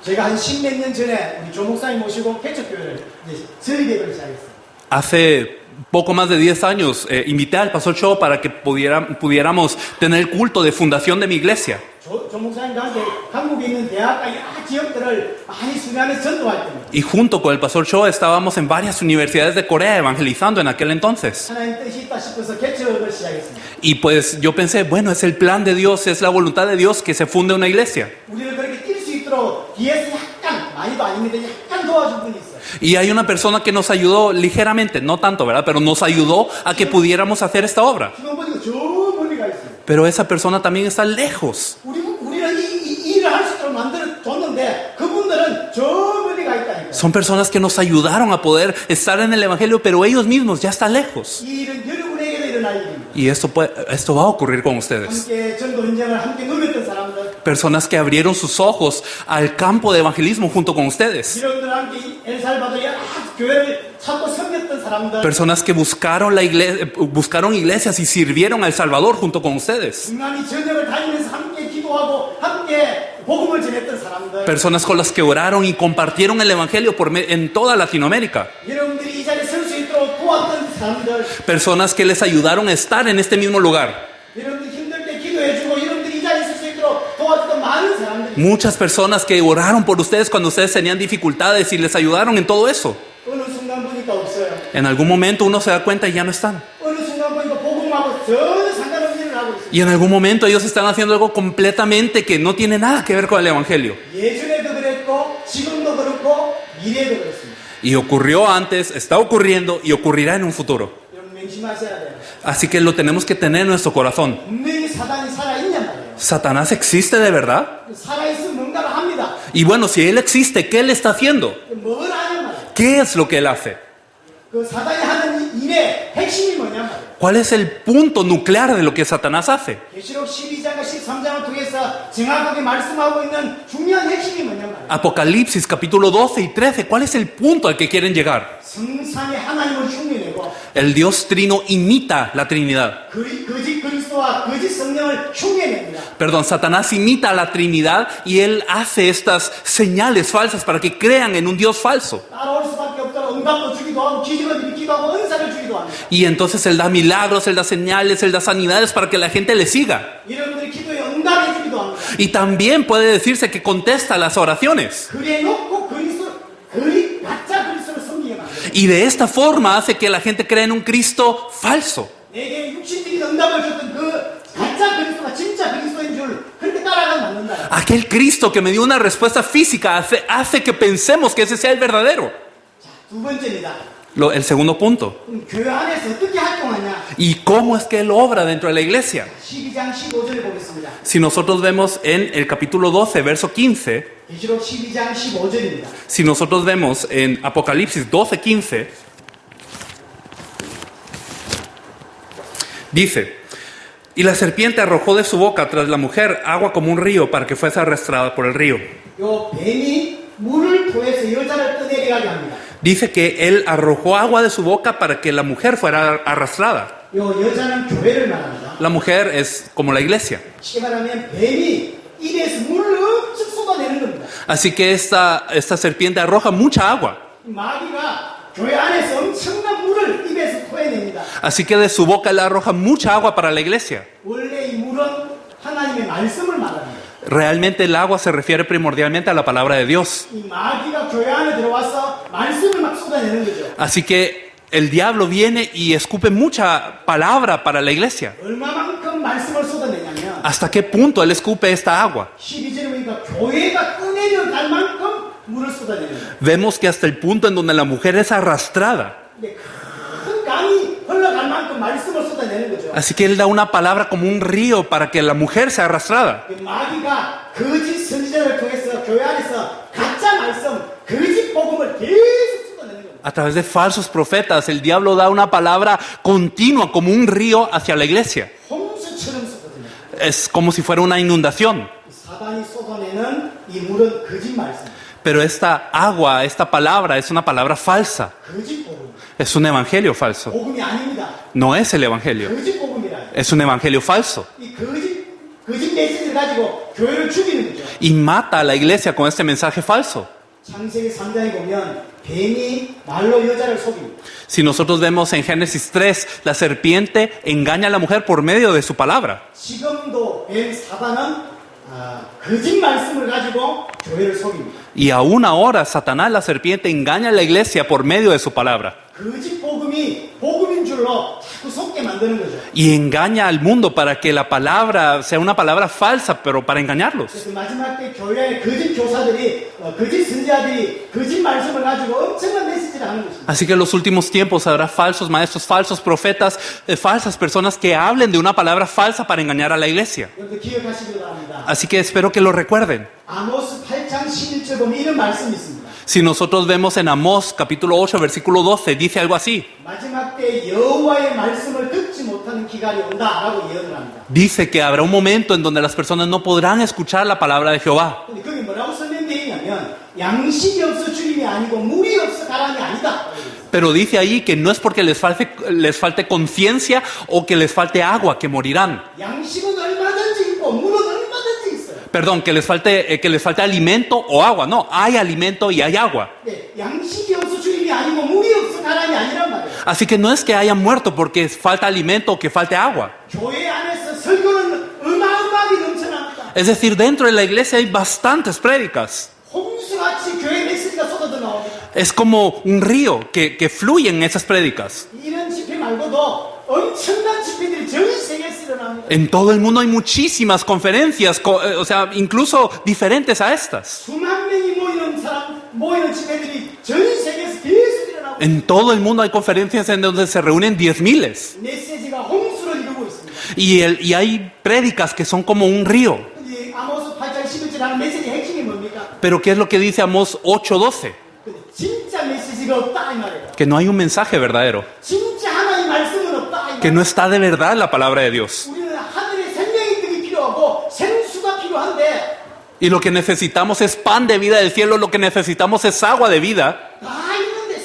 Speaker 2: 제가 한 10몇 년 전에 우리 조 목사님 모시고 개척교회를 이제 설립을 시작했어요.
Speaker 1: Hace poco más de 10 años invité al pastor Cho para que pudiéramos tener el culto de fundación de mi iglesia.
Speaker 2: 조 목사님과 함께 한국에 있는 대학과 여러 지역들을 많이 순회하면서 전도할 때입니다.
Speaker 1: Y junto con el pastor Cho estábamos en varias universidades de Corea evangelizando en aquel entonces.
Speaker 2: 하나님 뜻이 있다 싶어서 개척을 시작했습니다.
Speaker 1: Y pues yo pensé, bueno, es el plan de Dios, es la voluntad de Dios que se funde una iglesia.
Speaker 2: 우리를 그렇게 뛸 수 있도록 뒤에서 약간, 많이도 아닙니다. 약간 도와준 분이 있어요.
Speaker 1: Y hay una persona que nos ayudó ligeramente, no tanto, ¿verdad? Pero nos ayudó a que pudiéramos hacer esta obra.
Speaker 2: 지금 보니까 저 멀리 가 있어요.
Speaker 1: Pero esa persona también está lejos.
Speaker 2: 우리는 이 일을 할 수 있도록 만들어줬는데 그분들은 저 멀리 가 있다니까요.
Speaker 1: Son personas que nos ayudaron a poder estar en el evangelio, pero ellos mismos ya están lejos.
Speaker 2: 이 일은 여러분에게도 일어날 일입니다.
Speaker 1: Y esto va a ocurrir con ustedes.
Speaker 2: 함께 전도 현장을 함께 누볐던 사람들,
Speaker 1: Personas que abrieron sus ojos al campo de evangelismo junto con ustedes.
Speaker 2: 여러분들 함께 엘살바도르 여러 교회를 찾고 섬겼던 사람들,
Speaker 1: Personas que buscaron iglesias y sirvieron a El Salvador junto con ustedes.
Speaker 2: 중남이 전역을 다니면서 함께 기도하고 함께 복음을 전했던 사람들,
Speaker 1: Personas con las que oraron y compartieron el evangelio en toda Latinoamérica.
Speaker 2: 여러분들이 이 자리에 설 수 있도록 도왔던 사람들,
Speaker 1: Personas que les ayudaron a estar en este mismo lugar.
Speaker 2: 여러분들 힘들 때 기도해주고 여러분들이 이 자리에 설 수 있도록 도와줬던 많은 사람들이
Speaker 1: Muchas personas que oraron por ustedes cuando ustedes tenían dificultades y les ayudaron en todo eso.
Speaker 2: 어느 순간 보니까 없어요.
Speaker 1: En algún momento uno se da cuenta y ya no están.
Speaker 2: 어느 순간 보니까 복음하고 전혀 상관없는 일을 하고 있어요.
Speaker 1: Y en algún momento ellos están haciendo algo completamente que no tiene nada que ver con el evangelio.
Speaker 2: 예전에도 그랬고 지금도 그렇고 미래도 그렇습니다.
Speaker 1: Y ocurrió antes, está ocurriendo y ocurrirá en un futuro.
Speaker 2: 여러분 명심하셔야 돼요.
Speaker 1: Así que lo tenemos que tener en nuestro corazón.
Speaker 2: 분명히 사단이 살아있냔 말이에요.
Speaker 1: ¿Satanás existe de verdad?
Speaker 2: 살아있으면 뭔가를 합니다.
Speaker 1: Y bueno, si él existe, ¿qué él está haciendo?
Speaker 2: 뭘 하냔 말이에요.
Speaker 1: ¿Qué es lo que él hace?
Speaker 2: 그 사단이 하는 일의 핵심이 뭐냔 말이에요.
Speaker 1: ¿Cuál es el punto nuclear de lo que Satanás hace?
Speaker 2: 계시록 12장과 13장을 통해서 정확하게 말씀하고 있는 중요한 핵심이 뭐냔 말이에요.
Speaker 1: Apocalipsis capítulo 12 y 13, ¿cuál es el punto al que quieren llegar?
Speaker 2: 성삼위 하나님을 흉내내고
Speaker 1: El Dios Trino imita la Trinidad.
Speaker 2: 거짓 그리스도와 거짓 성령을 흉내냅니다.
Speaker 1: Perdón, Satanás imita a la Trinidad y él hace estas señales falsas para que crean en un Dios falso.
Speaker 2: 따라올 수밖에 없다고 응답도 주기도 하고 기적을 일으키기도 하고 은사를 주기도 합니다.
Speaker 1: Y entonces él da milagros, él da señales, él da sanidades para que la gente le siga.
Speaker 2: 여러분들이 기도에 응답해 주기도 합니다.
Speaker 1: Y también puede decirse que contesta las oraciones.
Speaker 2: 그래 놓고 가짜 그리스도를 섬기게 만들어요.
Speaker 1: Y de esta forma hace que la gente crea en un Cristo falso.
Speaker 2: 내게 육신적인 응답을 줬던 그 가짜 그리스도가 진짜 그리스도인 줄 그렇게 따라가면 맞는다.
Speaker 1: Aquel Cristo que me dio una respuesta física hace que pensemos que ese sea el verdadero.
Speaker 2: 자, 두 번째입니다.
Speaker 1: El segundo punto.
Speaker 2: 그럼 교회 안에서 어떻게 활동하냐?
Speaker 1: ¿Y cómo es que Él obra dentro de la iglesia?
Speaker 2: 12장 15절을 보겠습니다.
Speaker 1: Si nosotros vemos en el capítulo 12, verso 15,
Speaker 2: 계시록 12장 15절입니다.
Speaker 1: si nosotros vemos en Apocalipsis 12, 15, dice: y la serpiente arrojó de su boca tras la mujer agua como un río para que fuese arrastrada por el río.
Speaker 2: 요 뱀이 물을 통해서 여자를 떠내려가게 합니다.
Speaker 1: Dice que Él arrojó agua de su boca para que la mujer fuera arrastrada.
Speaker 2: 요 여자는 교회를 말합니다.
Speaker 1: La mujer es como la iglesia.
Speaker 2: 쉽게 말하면 뱀이 입에서 물을 엄청 쏟아내는 겁니다.
Speaker 1: Así que esta serpiente arroja mucha agua.
Speaker 2: 마귀가 교회 안에서 엄청난 물을 입에서 토해냅니다.
Speaker 1: Así que de su boca Él arroja mucha agua para la iglesia.
Speaker 2: 원래 이 물은 하나님의 말씀을 말합니다.
Speaker 1: Realmente el agua se refiere primordialmente a la palabra de Dios.
Speaker 2: 이 마귀가 교회 안에 들어와서 말씀을 막 쏟아내는 거죠.
Speaker 1: Así que el diablo viene y escupe mucha palabra para la iglesia.
Speaker 2: 얼마만큼 말씀을 쏟아내냐면
Speaker 1: ¿Hasta qué punto Él escupe esta agua?
Speaker 2: 12절에 보니까 교회가 꺼내려 갈 만큼 물을 쏟아내는 거예요.
Speaker 1: Vemos que hasta el punto en donde la mujer es arrastrada.
Speaker 2: 근데 큰 강이 흘러갈 만큼 말씀을 쏟아내는 거죠.
Speaker 1: Así que Él da una palabra como un río para que la mujer sea arrastrada.
Speaker 2: 마귀가 거짓 선지자를 통해서 교회 안에서 가짜 말씀, 거짓 복음을 계속 쏟아내는 거예요.
Speaker 1: A través de falsos profetas, el diablo da una palabra continua como un río hacia la iglesia.
Speaker 2: 홍수처럼 쏟아내는 거예요.
Speaker 1: Es como si fuera una inundación.
Speaker 2: 사단이 쏟아내는 이 물은 거짓 말씀,
Speaker 1: Pero esta agua, esta palabra, es una palabra falsa.
Speaker 2: 거짓 복음,
Speaker 1: Es un evangelio falso.
Speaker 2: 복음이 아닙니다.
Speaker 1: No es el evangelio.
Speaker 2: 거짓 복음이라.
Speaker 1: Es un evangelio falso.
Speaker 2: 이 거짓 메시지를 가지고 교회를 죽이는 거죠.
Speaker 1: Y mata a la iglesia con este mensaje falso.
Speaker 2: 창세기 3장에 보면 뱀이 말로 여자를 속입니다.
Speaker 1: Si nosotros vemos en Génesis 3, la serpiente engaña a la mujer por medio de su palabra.
Speaker 2: 지금도 뱀 사단은 거짓 말씀을 가지고 교회를 속입니다.
Speaker 1: Y aún ahora Satanás, la serpiente, engaña a la iglesia por medio de su palabra.
Speaker 2: 거짓 복음이 복음인 줄로 자꾸 속게 만드는 거죠.
Speaker 1: Y engaña al mundo para que la palabra sea una palabra falsa, pero para engañarlos.
Speaker 2: 그래서 마지막 때 교회의 거짓 교사들이, 거짓 선지자들이 거짓 말씀을 가지고 엄청난 메시지를 하는 것입니다.
Speaker 1: Así que en los últimos tiempos habrá falsos maestros, falsos profetas, falsas personas que hablen de una palabra falsa para engañar a la iglesia.
Speaker 2: 여러분들 기억하시길 바랍니다.
Speaker 1: Así que espero que lo recuerden.
Speaker 2: 아모스 8장 11절 보면 이런 말씀이 있습니다.
Speaker 1: Si nosotros vemos en Amós capítulo 8 versículo 12, dice algo así.
Speaker 2: 마지막 때 여호와의 말씀을 듣지 못하는 기간이 온다라고 예언을 합니다.
Speaker 1: Dice que habrá un momento en donde las personas no podrán escuchar la palabra de Jehová.
Speaker 2: 근데 거기 뭐라고 설명되어 있냐면 양식이 없어 주림이 아니고 물이 없어 가랑이 아니다.
Speaker 1: Pero dice ahí que no es porque les falte conciencia o que les falte agua que morirán.
Speaker 2: 양식은 얼마든지 있고 물은 얼마든지 있어요.
Speaker 1: Perdón, que les falte alimento o agua. No, hay alimento y hay agua.
Speaker 2: 네, 양식이 없어 주림이 아니고 물이 없어 가랑이 아니란 말이에요.
Speaker 1: Así que no es que hayan muerto porque falta alimento o que falte agua.
Speaker 2: 교회 안에서 설교는 어마어마하게 넘쳐납니다.
Speaker 1: Es decir, dentro de la iglesia hay bastantes prédicas.
Speaker 2: 홍수같이 교회 메시지가 쏟아져 나옵니다.
Speaker 1: Es como un río que fluye en esas prédicas.
Speaker 2: 이런 집회 말고도 엄청난 집회들이 전 세계에서 일어납니다.
Speaker 1: En todo el mundo hay muchísimas conferencias, o sea, incluso diferentes a estas.
Speaker 2: 수만 명이 모이는 집회들이 전 세계에서 계속 일어나고
Speaker 1: En todo el mundo hay conferencias en donde se reúnen 10,000.
Speaker 2: 메시지가 홍수를 이루고 있습니다.
Speaker 1: Y hay prédicas que son como un río.
Speaker 2: 근데 아모스 8장 11절 하는 메시지 핵심이 뭡니까?
Speaker 1: Pero ¿qué es lo que dice Amós 8:12?
Speaker 2: 근데 진짜 메시지가 없다 이 말이에요.
Speaker 1: Que no hay un mensaje verdadero.
Speaker 2: 진짜 하나님 말씀은 없다 이
Speaker 1: Que
Speaker 2: 말이에요.
Speaker 1: no está de verdad la palabra de Dios.
Speaker 2: 우리는 하늘의 생명의 떡이 필요하고 생수가 필요한데
Speaker 1: Y lo que necesitamos es pan de vida del cielo, lo que necesitamos es agua de vida.
Speaker 2: 다 있는데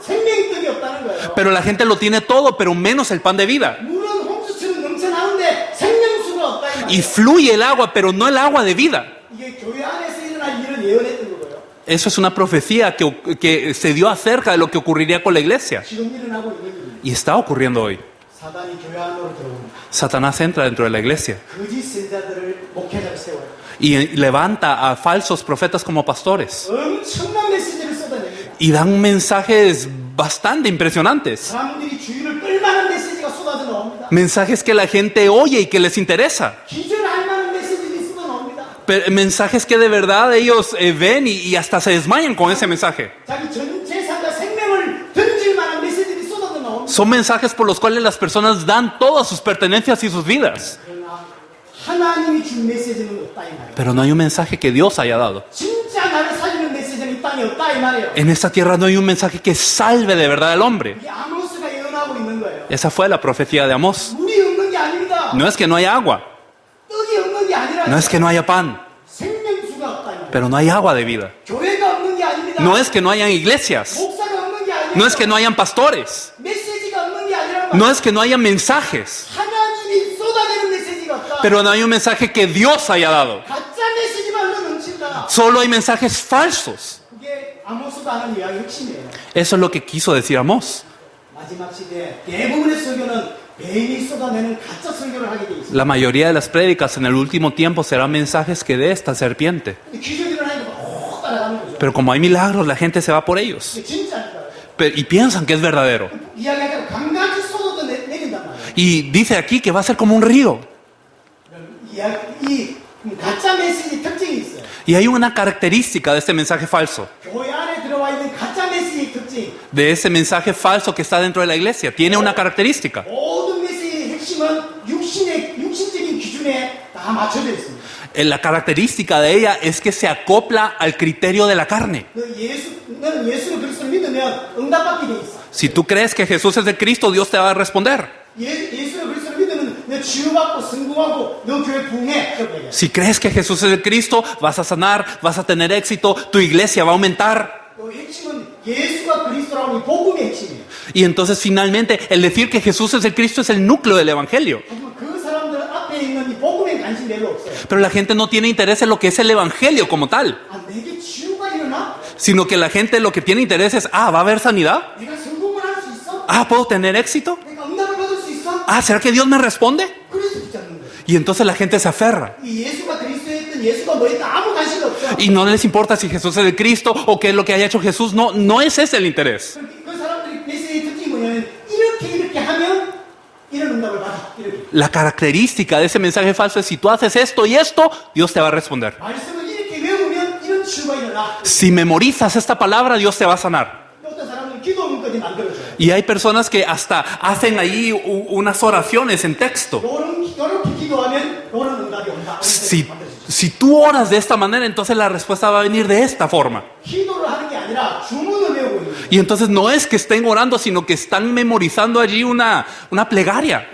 Speaker 2: 생명의 떡이 없다는 거예요.
Speaker 1: Pero la gente lo tiene todo, pero menos el pan de vida.
Speaker 2: 물은 홍수처럼 넘쳐나는데 생명수가 없다 이
Speaker 1: Y
Speaker 2: 말이에요.
Speaker 1: fluye el agua, pero no el agua de vida.
Speaker 2: 이게 교회 안에서 일어날 일을 예언했던 거고요.
Speaker 1: Eso es una profecía que se dio acerca de lo que ocurriría con la iglesia.
Speaker 2: 지금 일어나고 있는 일입니다.
Speaker 1: Y está ocurriendo hoy.
Speaker 2: 사단이 교회 안으로 들어옵니다.
Speaker 1: Satanás entra dentro de la iglesia
Speaker 2: 거짓 선자들을 목회자로 세워요.
Speaker 1: y levanta a falsos profetas como pastores.
Speaker 2: 엄청난 메시지를 쏟아냅니다.
Speaker 1: Y dan mensajes bastante impresionantes.
Speaker 2: 사람들이 주의를 끌만한 메시지가 쏟아져 나옵니다.
Speaker 1: Mensajes que la gente oye y que les interesa.
Speaker 2: 기절할 만한 메시지들이 쏟아 나옵니다.
Speaker 1: Mensajes que de verdad ellos ven y hasta se desmayan con ese mensaje.
Speaker 2: 자기 전 재산과 생명을 던질 만한 메시지들이 쏟아져 나옵니다.
Speaker 1: Son mensajes por los cuales las personas dan todas sus pertenencias y sus vidas.
Speaker 2: 그러나 하나님이 준 메시지는 없다 이 말이에요.
Speaker 1: Pero no hay un mensaje que Dios haya dado.
Speaker 2: 진짜 나를 살리는 메시지는 이 땅에 없다 이 말이에요.
Speaker 1: En esta tierra no hay un mensaje que salve de verdad al hombre.
Speaker 2: 이게 아모스가 예언하고 있는 거예요.
Speaker 1: Esa fue la profecía de Amós.
Speaker 2: 물이 없는 게 아닙니다.
Speaker 1: No es que no haya agua,
Speaker 2: 떡이 없는 게 아니라
Speaker 1: no es que no haya pan,
Speaker 2: 생명수가 없다 이 말이에요.
Speaker 1: pero no hay agua de vida.
Speaker 2: 교회가 없는 게 아닙니다.
Speaker 1: No es que no hayan iglesias,
Speaker 2: 목사가 없는 게 아닙니다.
Speaker 1: no es que no hayan pastores,
Speaker 2: 메시지가 없는 게 아니라
Speaker 1: no es que no haya mensajes,
Speaker 2: 하나님이 쏟아내는 메시지가 없다.
Speaker 1: pero no hay un mensaje que Dios haya dado.
Speaker 2: 가짜 메시지만 흘러 넘친다.
Speaker 1: Solo hay mensajes falsos.
Speaker 2: 그게 아모스가 하는 이야기 핵심이에요.
Speaker 1: Eso es lo que quiso decir Amós.
Speaker 2: 마지막 시대에 대부분의 설교는 뱀이 쏟아내는 가짜 설교를 하게 돼 있어요.
Speaker 1: La mayoría de las prédicas en el último tiempo serán mensajes que de esta serpiente.
Speaker 2: 근데 기적이 일어나니까 막 따라가는 거죠.
Speaker 1: Pero como hay milagros, la gente se va por ellos.
Speaker 2: 근데 진짜 아니다.
Speaker 1: Y piensan que es verdadero.
Speaker 2: 이야기하기가 강같이 쏟아져 내린단 말이에요.
Speaker 1: Y dice aquí que va a ser como un río.
Speaker 2: 가짜 메시지 특징이 있어요.
Speaker 1: Y hay una característica de este mensaje falso,
Speaker 2: 교회 안에 들어와 있는 가짜 메시지 특징.
Speaker 1: de ese mensaje falso que está dentro de la iglesia. Tiene una característica.
Speaker 2: 모든 메시지의 핵심은 육신적인 기준에 다 맞춰져 있습니다.
Speaker 1: La característica de ella es que se acopla al criterio de la carne.
Speaker 2: 너는 예수를 그리스도를 믿으면 응답받게 돼 있어.
Speaker 1: Si tú crees que Jesús es el Cristo, Dios te va a responder.
Speaker 2: 예수를 그리스도를 믿으면 너 치유받고 성공하고 너 교회 부흥해. 그렇게 얘기해요.
Speaker 1: Si crees que Jesús es el Cristo, vas a sanar, vas a tener éxito, tu iglesia va a aumentar.
Speaker 2: 그 핵심은 예수가 그리스도라고 이 복음의 핵심이에요.
Speaker 1: Y entonces finalmente el decir que Jesús es el Cristo es el núcleo del Evangelio.
Speaker 2: 하지만 그 사람들 앞에 있는 이 복음에 관심 별로 없어요.
Speaker 1: Pero la gente no tiene interés en lo que es el Evangelio como tal,
Speaker 2: 아, 내게 치유가 일어나?
Speaker 1: sino que la gente lo que tiene interés es, ¿va a haber sanidad?
Speaker 2: 내가 성공을 할 수 있어?
Speaker 1: ¿Puedo tener éxito?
Speaker 2: 내가 응답을 받을 수 있어?
Speaker 1: ¿Será que Dios me responde?
Speaker 2: 그래서 붙잡는 거예요.
Speaker 1: Y entonces la gente se aferra.
Speaker 2: 이 예수가 그리스도에 있든 예수가 뭐에 있든 아무 관심이 없어.
Speaker 1: Y no les importa si Jesús es el Cristo o qué es lo que haya hecho Jesús. No es ese el interés.
Speaker 2: 그 사람들이 메시지의 특징이 뭐냐면 이렇게 하면 이런 응답을 받아. 이렇게.
Speaker 1: La característica de ese mensaje falso es si tú haces esto y esto, Dios te va a responder.
Speaker 2: 말씀을 이렇게 외우면 이런 치유가 일어나.
Speaker 1: Si memorizas esta palabra, Dios te va a sanar.
Speaker 2: 어떤 사람은 기도문까지 만들어줘요.
Speaker 1: Y hay personas que hasta hacen ahí unas oraciones en texto.
Speaker 2: 이렇게 기도하면 이런 응답이 온다.
Speaker 1: Si tú oras de esta manera, entonces la respuesta va a venir de esta forma.
Speaker 2: 기도를 하는 게 아니라 주문을 외우고 있는 거예요.
Speaker 1: Y entonces no es que estén orando, sino que están memorizando allí una plegaria.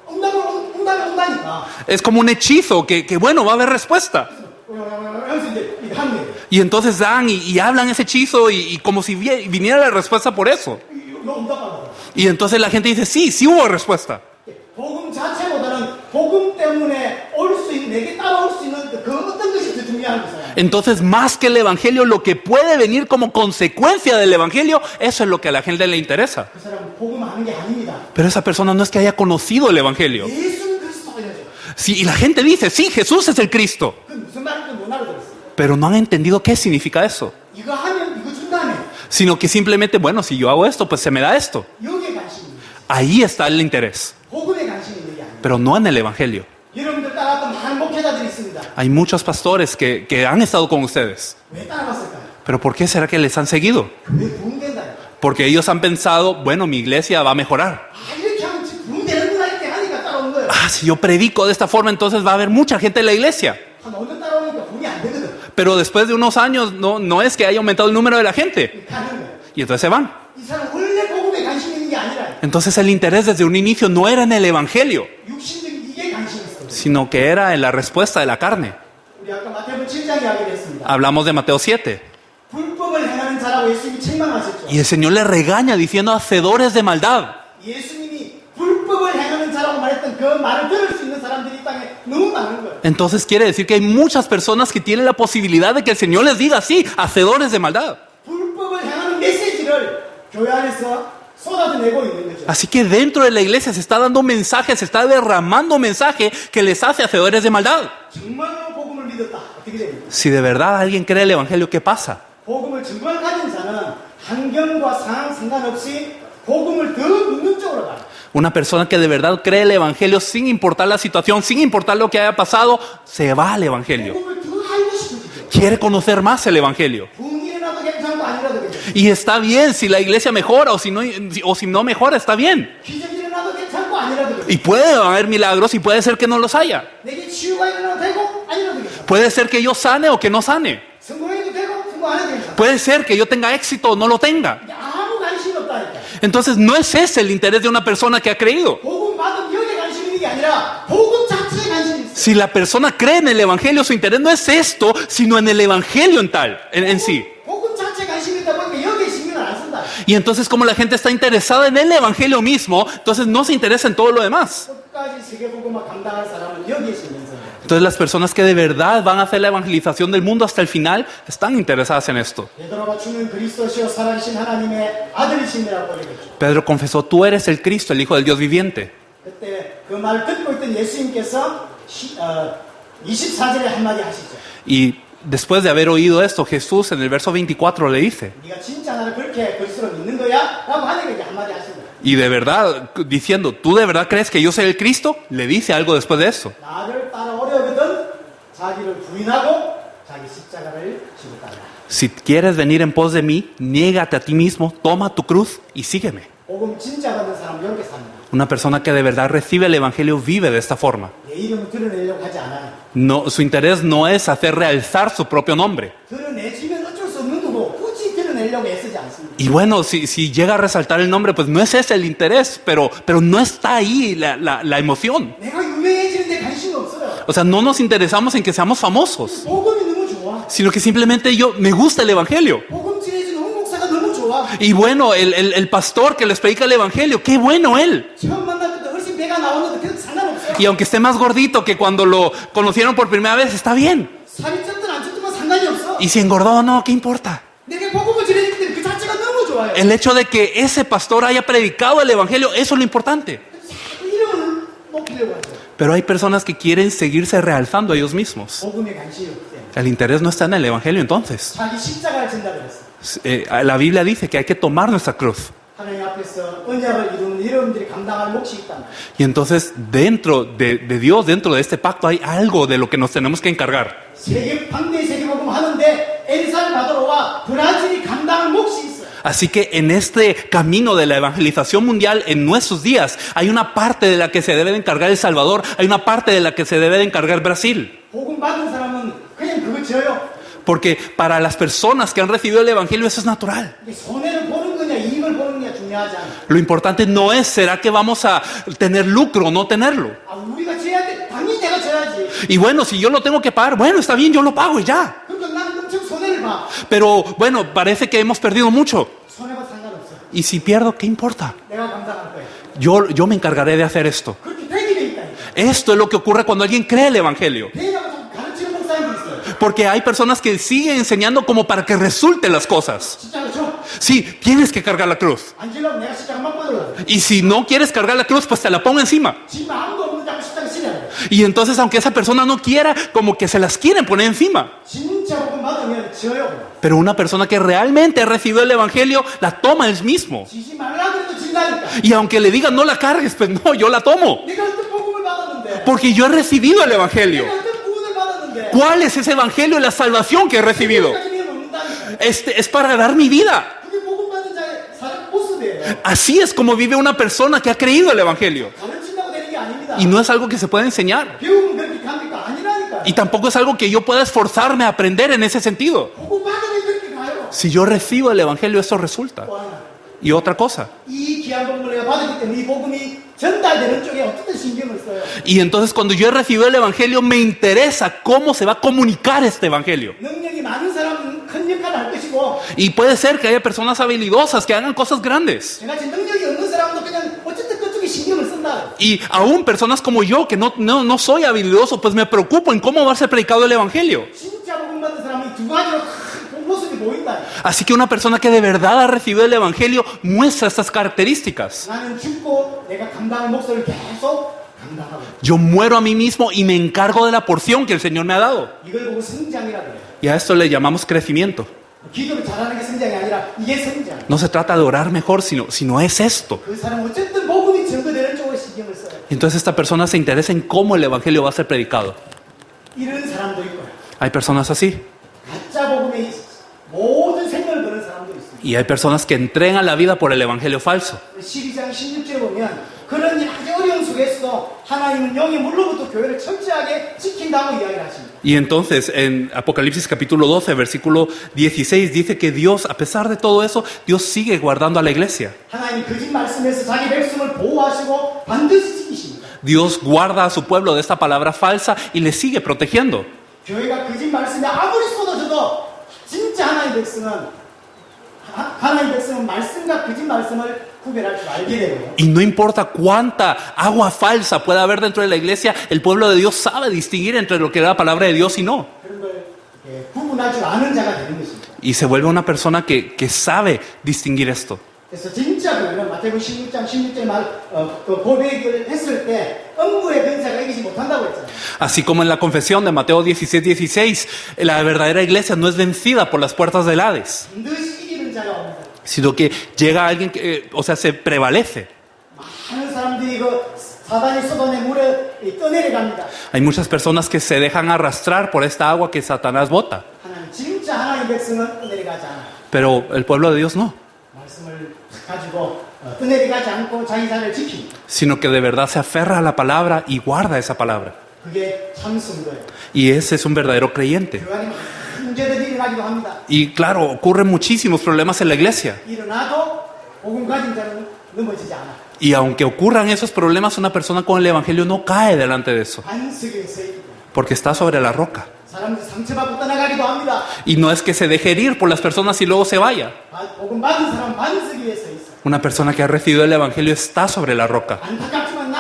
Speaker 2: 응답이 온다니까.
Speaker 1: Es como un hechizo que bueno, va a haber respuesta.
Speaker 2: 그래서 이제 이렇게 하는 거예요.
Speaker 1: Y entonces dan y hablan ese hechizo y como si viniera la respuesta por eso.
Speaker 2: 이거 응답받아.
Speaker 1: Y entonces la gente dice, sí hubo respuesta.
Speaker 2: 복음 자체보다는 복음 때문에 올 수 있는 내게 따라올 수 있는 그 어떤 것이 더 중요한 거예요.
Speaker 1: Entonces, más que el Evangelio, lo que puede venir como consecuencia del Evangelio, eso es lo que a la gente le interesa.
Speaker 2: 그 사람은 복음 아는 게 아닙니다.
Speaker 1: Pero esa persona no es que haya conocido el Evangelio.
Speaker 2: 예수는 그리스도가 이러죠.
Speaker 1: Sí, y la gente dice, sí, Jesús es el Cristo.
Speaker 2: 그 무슨 말인지 못 알아들었어요.
Speaker 1: Pero no han entendido qué significa eso.
Speaker 2: 이거 하면 이거 준다며.
Speaker 1: Sino que simplemente, bueno, si yo hago esto, pues se me da esto.
Speaker 2: 여기에 관심입니다.
Speaker 1: Ahí está el interés.
Speaker 2: 복음에 관심이 있는 게 아니에요.
Speaker 1: Pero no en el Evangelio.
Speaker 2: 여러분들 따라왔던 많은 목회자들이 있습니다.
Speaker 1: Hay muchos pastores que han estado con ustedes.
Speaker 2: 왜 따라갔을까요?
Speaker 1: Pero ¿por qué será que les han seguido?
Speaker 2: 왜 부흥된다니까.
Speaker 1: Porque ellos han pensado, bueno, mi iglesia va a mejorar.
Speaker 2: 아, 이렇게 하면 지금 부흥되는구나 이렇게 하니까 따라온 거예요.
Speaker 1: Si yo predico de esta forma, entonces va a haber mucha gente en la iglesia.
Speaker 2: 한 5년 따라오니까 부흥이 안 되거든.
Speaker 1: Pero después de unos años no es que haya aumentado el número de la gente.
Speaker 2: 가는 거예요.
Speaker 1: Y entonces se van.
Speaker 2: 이 사람 원래 복음에 관심이 있는 게 아니라
Speaker 1: Entonces el interés desde un inicio no era en el Evangelio,
Speaker 2: 육신적인 이게 관심이 있어요.
Speaker 1: sino que era en la respuesta de la carne.
Speaker 2: 우리 아까 마태복음 7장 이야기를 했습니다.
Speaker 1: Hablamos de Mateo 7.
Speaker 2: 불법을 행하는 자라고 예수님이 책망하셨죠.
Speaker 1: Y el Señor le regaña diciendo hacedores de maldad.
Speaker 2: 예수님이 불법을 행하는 자라고 말했던 그 말을 들을 수 있는 사람들이 이 땅에 너무 많은 거예요.
Speaker 1: Entonces quiere decir que hay muchas personas que tienen la posibilidad de que el Señor les diga, sí, hacedores de maldad.
Speaker 2: 불법을 행하는 메시지를 교회 안에서 쏟아내고 있는 거죠.
Speaker 1: Así que dentro de la iglesia se está dando mensaje, se está derramando mensaje que les hace hacedores de maldad.
Speaker 2: 정말로 복음을 믿었다. 어떻게 됩니까?
Speaker 1: Si de verdad alguien cree el Evangelio, ¿qué pasa?
Speaker 2: 복음을 정말 가진 자는 환경과 상황 상관없이 복음을 더 믿는 쪽으로 가요.
Speaker 1: Una persona que de verdad cree el Evangelio sin importar la situación, sin importar lo que haya pasado, se va al Evangelio.
Speaker 2: 복음을 더 알고 싶어지죠.
Speaker 1: Quiere conocer más el Evangelio.
Speaker 2: 부흥이 일어나도 괜찮고 아니라도 괜찮고
Speaker 1: Y está bien si la iglesia mejora o si no mejora, está bien.
Speaker 2: 기적이 일어나도 괜찮고 아니라도 괜찮고
Speaker 1: Y puede haber milagros y puede ser que no los haya.
Speaker 2: 내게 치유가 일어나도 되고 아니라도 괜찮고
Speaker 1: Puede ser que yo sane o que no sane.
Speaker 2: 성공해도 되고 성공 안 해도 괜찮고
Speaker 1: Puede ser que yo tenga éxito o no lo tenga.
Speaker 2: 이게 아무 관심이 없다니까.
Speaker 1: Entonces no es ese el interés de una persona que ha creído.
Speaker 2: 복음 받은 여기에 관심 있는 게 아니라 복음 자체에 관심이 있어.
Speaker 1: Si la persona cree en el Evangelio, su interés no es esto, sino en el Evangelio en sí.
Speaker 2: 복음 자체에 관심이 있다 보니까 여기에 신경을 안 쓴다.
Speaker 1: Y entonces como la gente está interesada en el Evangelio mismo, entonces no se interesa en todo lo demás.
Speaker 2: 끝까지 세계 복음을 감당할 사람은 여기에 신경 써요.
Speaker 1: Entonces las personas que de verdad van a hacer la evangelización del mundo hasta el final están interesadas en esto.
Speaker 2: 베드로가 주는 그리스도시요 살아계신 하나님의 아들이심이라고 얘기했죠.
Speaker 1: Pedro confesó, tú eres el Cristo, el Hijo del Dios viviente.
Speaker 2: 그때 그 말 듣고 있던 예수님께서 24절에 한마디 하시죠.
Speaker 1: Y después de haber oído esto, Jesús en el verso 24 le dice,
Speaker 2: 네가 진짜 나를 그렇게 그리스도로 믿는 거야? 라고 하니까 이제 한마디 하시죠.
Speaker 1: y de verdad, diciendo, ¿tú de verdad crees que yo soy el Cristo? Le dice algo después de eso.
Speaker 2: 나를 따라오려거든 자기를 부인하고 자기 십자가를 지고 따라.
Speaker 1: Si quieres venir en pos de mí, niégate a ti mismo, toma tu cruz y sígueme.
Speaker 2: 복음 진짜 받는 사람은 이렇게 삽니다.
Speaker 1: Una persona que de verdad recibe el Evangelio vive de esta forma.
Speaker 2: 내 이름을 드러내려고 하지 않아요.
Speaker 1: No, su interés no es hacer realzar su propio nombre.
Speaker 2: 드러내지면 어쩔 수 없는 거고 굳이 드러내려고 애쓰지 않습니다.
Speaker 1: Y bueno, si llega a resaltar el nombre, pues no es ese el interés, pero no está ahí la emoción.
Speaker 2: 내가 유명해지는데 관심이 없어요.
Speaker 1: O sea, no nos interesamos en que seamos famosos,
Speaker 2: 복음이 너무 좋아.
Speaker 1: sino que simplemente me gusta el Evangelio.
Speaker 2: 복음 전해주는 홍 목사가 너무 좋아.
Speaker 1: Y bueno, el pastor que les predica el Evangelio, qué bueno él.
Speaker 2: 처음 만날 때도 훨씬 배가 나왔는데 그래도 상관없어요.
Speaker 1: Y aunque esté más gordito que cuando lo conocieron por primera vez, está bien.
Speaker 2: 살이 쪘든 안 쪘든 상관이 없어.
Speaker 1: Y si engordó, no, ¿qué importa?
Speaker 2: 내가 복음을 전해주기 때문에 그 자체가 너무 좋아요.
Speaker 1: El hecho de que ese pastor haya predicado el Evangelio, eso es lo importante.
Speaker 2: 자꾸 이름을 높이려고 하죠.
Speaker 1: Pero hay personas que quieren seguirse realzando a ellos mismos.
Speaker 2: 복음에 관심이 없기 때문에.
Speaker 1: El interés no está en el Evangelio entonces.
Speaker 2: 자기 십자가를 진다 그랬어.
Speaker 1: La Biblia dice que hay que tomar nuestra cruz.
Speaker 2: 하나님 앞에서 언약을 이루는 여러분들이 감당할 몫이 있단 말이에요.
Speaker 1: Y entonces dentro de Dios, dentro de este pacto, hay algo de lo que nos tenemos que encargar.
Speaker 2: 세계 방대 세계복음 하는데 엘살바도르와 브라질이 감당할 몫이 있어요.
Speaker 1: Así que en este camino de la evangelización mundial en nuestros días, hay una parte de la que se debe de encargar El Salvador, hay una parte de la que se debe de encargar Brasil.
Speaker 2: 복음 받은 사람은 그냥 그거 져요.
Speaker 1: Porque para las personas que han recibido el Evangelio eso es natural.
Speaker 2: 이게 손해를 보는 거냐 이익을 보는 거냐 중요하지 않아.
Speaker 1: Lo importante no es, ¿será que vamos a tener lucro o no tenerlo?
Speaker 2: 아, 우리가 져야 돼. 당연히 내가 져야지.
Speaker 1: Y bueno, si yo lo tengo que pagar, bueno, está bien, yo lo pago y ya.
Speaker 2: 그러니까 나는 엄청 손해를 봐.
Speaker 1: Pero bueno, parece que hemos perdido mucho.
Speaker 2: 손해가 상관없어.
Speaker 1: Y si pierdo, ¿qué importa?
Speaker 2: 내가 감당할 거야.
Speaker 1: Yo me encargaré de hacer esto.
Speaker 2: 그렇게 되게 돼 있다니까.
Speaker 1: Esto es lo que ocurre cuando alguien cree el Evangelio.
Speaker 2: 되라고 자꾸 가르치는 목사님도 있어요.
Speaker 1: Porque hay personas que siguen enseñando como para que resulten las cosas.
Speaker 2: 십자가 줘.
Speaker 1: Sí, tienes que cargar la cruz.
Speaker 2: 안 지려면 내가 십자가만 뻗어요.
Speaker 1: Y si no quieres cargar la cruz, pues te la pongo encima.
Speaker 2: 지 마음도 없는 자꾸 십자가 지려요.
Speaker 1: Y entonces, aunque esa persona no quiera, como que se las quieren poner encima.
Speaker 2: 진짜 복음 받으면 져요.
Speaker 1: Pero una persona que realmente ha recibido el Evangelio, la toma él mismo.
Speaker 2: 지지 말라 그래도 진다니까.
Speaker 1: Y aunque le digan no la cargues, pues no, yo la tomo.
Speaker 2: 내가 어떤 복음을 받았는데.
Speaker 1: Porque yo he recibido el Evangelio.
Speaker 2: 내가 어떤 구원을 받았는데.
Speaker 1: ¿Cuál es ese Evangelio y la salvación que he recibido?
Speaker 2: 그게 먹는다니까.
Speaker 1: Es para dar mi vida.
Speaker 2: 그게 복음 받은 자의 사람 모습이에요.
Speaker 1: Así es como vive una persona que ha creído el Evangelio.
Speaker 2: 가르친다고 되는 게 아닙니다.
Speaker 1: Y no es algo que se puede enseñar.
Speaker 2: 배우면 그렇게 갑니까? 아니라니까.
Speaker 1: Y tampoco es algo que yo pueda esforzarme a aprender en ese sentido.
Speaker 2: 복음 받으면 그렇게 가요.
Speaker 1: Si yo recibo el Evangelio, eso resulta.
Speaker 2: 또 하나.
Speaker 1: Y otra cosa.
Speaker 2: 이 귀한 복음을 내가 받았기 때문에 이 복음이 전달되는 쪽에 어떻게 신경을 써요.
Speaker 1: Y entonces cuando yo he recibido el Evangelio, me interesa cómo se va a comunicar este Evangelio.
Speaker 2: 능력이 많은 사람은 큰 역할을 할 것이고
Speaker 1: Y puede ser que haya personas habilidosas que hagan cosas grandes.
Speaker 2: 제가 지금 능력이 없는 사람도 그냥 어쨌든 그쪽에 신경을 쓴다.
Speaker 1: Y aún personas como yo, que no soy habilidoso, pues me preocupo en cómo va a ser predicado el Evangelio.
Speaker 2: 진짜 복음 받은 사람이 두 가지로 큰 모습이 보인다.
Speaker 1: Así que una persona que de verdad ha recibido el Evangelio muestra estas características.
Speaker 2: 나는 죽고 내가 감당할 몫을 계속 감당하고
Speaker 1: Yo muero a mí mismo y me encargo de la porción que el Señor me ha dado.
Speaker 2: 이걸 보고 성장이라고 해요.
Speaker 1: Y a esto le llamamos crecimiento.
Speaker 2: 기도를 잘하는 게 성장이 아니라 이게 성장.
Speaker 1: No se trata de orar mejor, sino es esto.
Speaker 2: 그 사람은 어쨌든 복음이 증거되는 쪽으로 신경을 써요.
Speaker 1: Y entonces esta persona se interesa en cómo el Evangelio va a ser predicado.
Speaker 2: 이런 사람도 있고요.
Speaker 1: Hay personas así.
Speaker 2: 가짜 복음에 모든 생명을 거는 사람도 있습니다.
Speaker 1: Y hay personas que entregan la vida por el Evangelio falso.
Speaker 2: 12장 16절에 보면 그런 아주 어려운 속에서도 하나님은 영의 물로부터 교회를 철저하게 지킨다고 이야기를 하십니다.
Speaker 1: Y entonces en Apocalipsis capítulo 12, versículo 16, dice que Dios, a pesar de todo eso, Dios sigue guardando a la iglesia.
Speaker 2: 하나님 거짓 말씀에서 자기 백성을 보호하시고 반드시 지키십니다.
Speaker 1: Dios guarda a su pueblo de esta palabra falsa y le sigue protegiendo.
Speaker 2: 교회가 거짓 말씀에 아무리 쏟아져도 진짜 하나님 백성은 말씀과 거짓 말씀을 구별할 줄 알게 되고요.
Speaker 1: Y no importa cuánta agua falsa pueda haber dentro de la iglesia, el pueblo de Dios sabe distinguir entre lo que es la palabra de Dios y no.
Speaker 2: 그런 걸 구분할 줄 아는 자가 되는 것입니다.
Speaker 1: Y se vuelve una persona que sabe distinguir esto.
Speaker 2: 그래서 진짜 교회는 마태복음 16장 16절 고백을 했을 때 음부의 권세가 이기지 못한다고 했잖아요.
Speaker 1: Así como en la confesión de Mateo 16:16, la verdadera iglesia no es vencida por las puertas del Hades,
Speaker 2: 반드시 이기는 자가 옵니다.
Speaker 1: sino que llega alguien que, se prevalece.
Speaker 2: 많은 사람들이 그 사단이 쏟아낸 물에 떠내려갑니다.
Speaker 1: Hay muchas personas que se dejan arrastrar por esta agua que Satanás bota.
Speaker 2: 하나님, 진짜 하나님의 백성은 떠내려가지 않아요.
Speaker 1: Pero el pueblo de Dios no.
Speaker 2: 말씀을 가지고 떠내려가지 않고 자기 자리를 지킵니다.
Speaker 1: Sino que de verdad se aferra a la palabra y guarda esa palabra.
Speaker 2: 그게 참 성도예요.
Speaker 1: Y ese es un verdadero creyente.
Speaker 2: 그 안에 많은 문제들이 일어나기도 합니다.
Speaker 1: Y claro, ocurren muchísimos problemas en la iglesia.
Speaker 2: 일어나도 복음 가진 자는 넘어지지 않아.
Speaker 1: Y aunque ocurran esos problemas, una persona con el evangelio no cae delante de eso.
Speaker 2: 반석에 서 있고
Speaker 1: Porque está sobre la roca.
Speaker 2: 사람들 상처받고 떠나가기도 합니다.
Speaker 1: Y no es que se deje herir por las personas y luego se vaya.
Speaker 2: 복음 받은 사람 반석 위에 서 있어.
Speaker 1: Una persona que ha recibido el evangelio está sobre la roca.
Speaker 2: 안타깝지만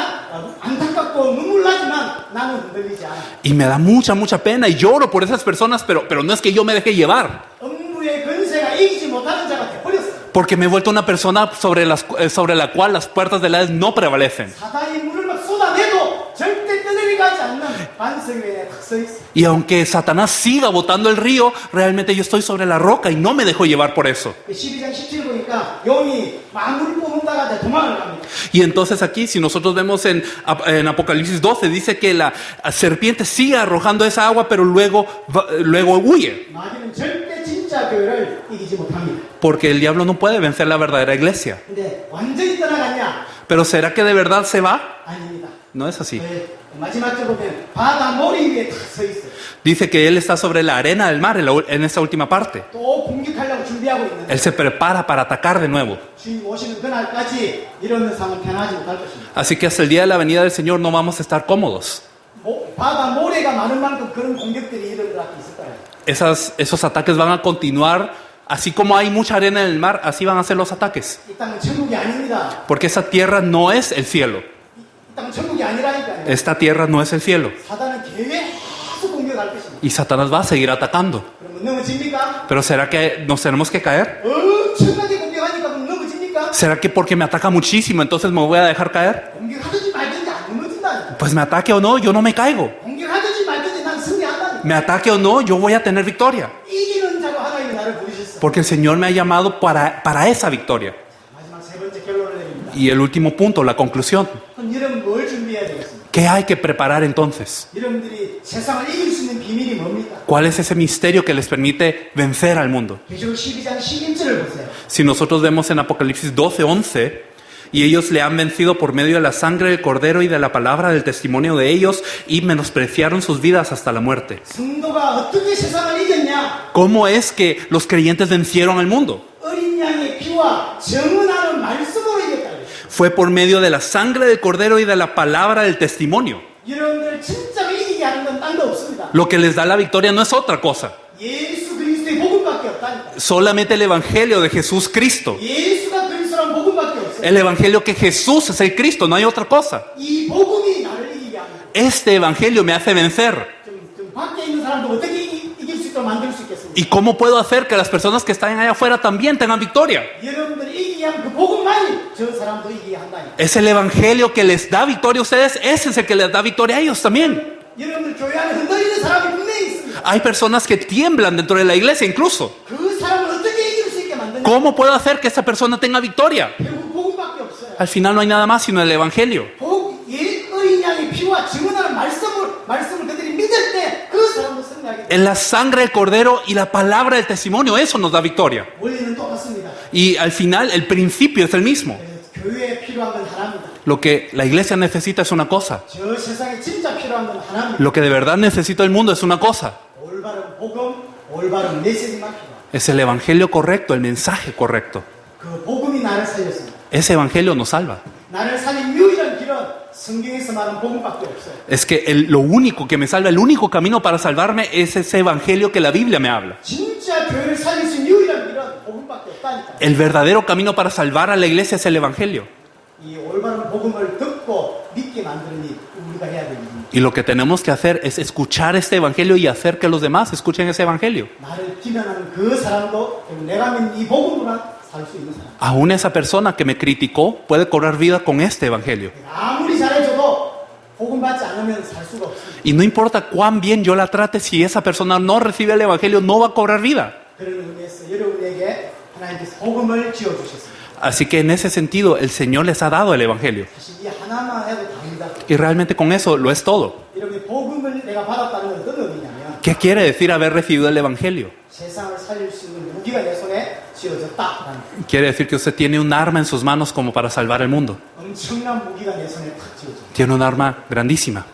Speaker 2: 안타깝고 눈물 나지만 나는 흔들리지 않아.
Speaker 1: Y me da mucha pena y lloro por esas personas, pero no es que yo me deje llevar.
Speaker 2: 음부의 권세가 이기지 못하는 자가 돼버렸어.
Speaker 1: Porque me he vuelto una persona sobre la cual las puertas del Hades no prevalecen.
Speaker 2: 사단이 물을 막 쏟아내도 절대 떠내려가지 않는 반석 위에 탁 서 있어.
Speaker 1: Y aunque Satanás siga botando el río, realmente yo estoy sobre la roca y no me dejo llevar por eso.
Speaker 2: 12장 17 보니까 용이 만물을 뿜다가 도망을 갑니다.
Speaker 1: Y entonces aquí, si nosotros vemos en Apocalipsis 12, dice que la serpiente sigue arrojando esa agua, pero luego huye.
Speaker 2: 마귀는 절대 진짜 교회를 이기지 못합니다.
Speaker 1: Porque el diablo no puede vencer la verdadera iglesia.
Speaker 2: 근데 완전히 떠나갔냐?
Speaker 1: Pero ¿será que de verdad se va?
Speaker 2: 아닙니다.
Speaker 1: No es así.
Speaker 2: 마지막 절 보면 바다 모리 위에 탁 서 있어요.
Speaker 1: Dice que él está sobre la arena del mar en esta última parte.
Speaker 2: 또 공격하려고 준비하고 있는데
Speaker 1: Él se prepara para atacar de nuevo.
Speaker 2: 주님 오시는 그날까지 이런 상황은 편하지 못할 것입니다.
Speaker 1: Así que hasta el día de la venida del Señor no vamos a estar cómodos.
Speaker 2: 바다 모래가 많은 만큼 그런 공격들이 일어날 수 있을 거예요.
Speaker 1: Esos ataques van a continuar. Así como hay mucha arena en el mar, así van a ser los ataques.
Speaker 2: 이 땅은 천국이 아닙니다.
Speaker 1: Porque esa tierra no es el cielo.
Speaker 2: 이 땅은 천국이 아니라니까요.
Speaker 1: Esta tierra no es el cielo.
Speaker 2: 사단은 계속 공격할 것입니다.
Speaker 1: Y Satanás va a seguir atacando.
Speaker 2: 그러면 넘어집니까?
Speaker 1: Pero ¿será que nos tenemos que caer?
Speaker 2: 엄청나게 공격하니까 그럼 넘어집니까?
Speaker 1: ¿Será que porque me ataca muchísimo, entonces me voy a dejar caer?
Speaker 2: 공격하든지 말든지 안 넘어진다니까.
Speaker 1: Pues me ataque o no, yo no me caigo.
Speaker 2: 공격하든지 말든지 난 승리한다니까.
Speaker 1: Me ataque o no, yo voy a tener victoria.
Speaker 2: 이기는 자로 하나님이 나를 부르셨어.
Speaker 1: Porque el Señor me ha llamado para esa victoria.
Speaker 2: 마지막 세 번째 결론을 내립니다.
Speaker 1: Y el último punto, la conclusión.
Speaker 2: 그럼 여러분 뭘 준비해야 되겠습니까?
Speaker 1: ¿Qué hay que preparar entonces?
Speaker 2: 여러분들이 세상을 이길 수 있는 비밀이 뭡니까?
Speaker 1: ¿Cuál es ese misterio que les permite vencer al mundo?
Speaker 2: 계시록 12장 11절을 보세요.
Speaker 1: Si nosotros vemos en Apocalipsis 12:11, y ellos le han vencido por medio de la sangre del Cordero y de la palabra del testimonio de ellos, y menospreciaron sus vidas hasta la muerte.
Speaker 2: 성도가 어떻게 세상을 이겼냐?
Speaker 1: ¿Cómo es que los creyentes vencieron al mundo?
Speaker 2: 어린 양의 피와 정은하는 말씀으로 이겼다.
Speaker 1: Fue por medio de la sangre del Cordero y de la palabra del testimonio.
Speaker 2: 여러분들 진짜로 이기게 하는 건 딴 거 없습니다.
Speaker 1: Lo que les da la victoria no es otra cosa.
Speaker 2: 예수 그리스도의 복음밖에 없다니까.
Speaker 1: Solamente el Evangelio de Jesús Cristo.
Speaker 2: 예수가 그리스도란 복음밖에 없어요.
Speaker 1: El Evangelio que Jesús es el Cristo, no hay otra cosa.
Speaker 2: 이 복음이 나를 이기게 합니다.
Speaker 1: Este Evangelio me hace vencer.
Speaker 2: 좀 밖에 있는 사람도 어떻게 이길 수 있도록 만들 수 있겠습니까?
Speaker 1: ¿Y cómo puedo hacer que las personas que están allá afuera también tengan victoria?
Speaker 2: 여러분들이 이기게 하면 그 복음만이 저 사람도 이기게 한다니까.
Speaker 1: Es el Evangelio que les da victoria a ustedes, ese es el que les da victoria a ellos también.
Speaker 2: 여러분들 교회 안에 흔들리는 사람이 분명히 있습니다.
Speaker 1: Hay personas que tiemblan dentro de la iglesia incluso.
Speaker 2: 그 사람을 어떻게 이길 수 있게 만드냐?
Speaker 1: ¿Cómo puedo hacer que esa persona tenga victoria?
Speaker 2: 결국 복음밖에 없어요.
Speaker 1: Al final no hay nada más sino el Evangelio.
Speaker 2: 어린 양의 피와 증언하는 말씀을 그들이 믿을 때 그 사람도 승리하게 돼요.
Speaker 1: En la sangre del Cordero y la palabra del testimonio, eso nos da victoria.
Speaker 2: 원리는 똑같습니다.
Speaker 1: Y al final el principio es el mismo.
Speaker 2: 그래서 교회에 필요한 건 하나입니다.
Speaker 1: Lo que la iglesia necesita es una cosa.
Speaker 2: 저 세상에 진짜 필요한 건 하나입니다.
Speaker 1: Lo que de verdad necesita el mundo es una cosa.
Speaker 2: 올바른 복음, 올바른 메시지만 필요합니다.
Speaker 1: Es el Evangelio correcto, el mensaje correcto.
Speaker 2: 그 복음이 나를 살렸습니다.
Speaker 1: Ese Evangelio nos salva.
Speaker 2: 나를 살린 유일한 길은 성경에서 말하는 복음밖에 없어요.
Speaker 1: Es que lo único que me salva, el único camino para salvarme es ese Evangelio que la Biblia me habla.
Speaker 2: 진짜 교회를 살릴 수 있는 유일한 길은 복음밖에 없다니까.
Speaker 1: El verdadero camino para salvar a la iglesia es el Evangelio.
Speaker 2: 이 올바른 복음을 듣고 믿게 만드는 일 우리가 해야 됩니다.
Speaker 1: Y lo que tenemos que hacer es escuchar este Evangelio y hacer que los demás escuchen ese Evangelio.
Speaker 2: 나를 비난하는 그 사람도 내가 믿는 이 복음으로만 살 수 있는 사람.
Speaker 1: Aún esa persona que me criticó puede cobrar vida con este Evangelio.
Speaker 2: 아무리 잘해줘도 복음 받지 않으면 살 수가 없습니다.
Speaker 1: Y no importa cuán bien yo la trate, si esa persona no recibe el Evangelio, no va a cobrar vida.
Speaker 2: 그런 의미에서 여러분에게 하나님께서 복음을 지어주셨습니다.
Speaker 1: Así que en ese sentido, el Señor les ha dado el Evangelio.
Speaker 2: 사실 이 하나만 해도 답니다. 겁니다.
Speaker 1: Y realmente con eso lo es todo.
Speaker 2: 여러분이 복음을 내가 받았다는 건 어떤 의미냐면
Speaker 1: ¿Qué quiere decir haber recibido el Evangelio?
Speaker 2: 세상을 살릴 수 있는 무기가 내 손에 쥐어졌다라는 거예요.
Speaker 1: Quiere decir que usted tiene un arma en sus manos como para salvar el mundo.
Speaker 2: 엄청난 무기가 내 손에 탁 쥐어져.
Speaker 1: Tiene un arma grandísima.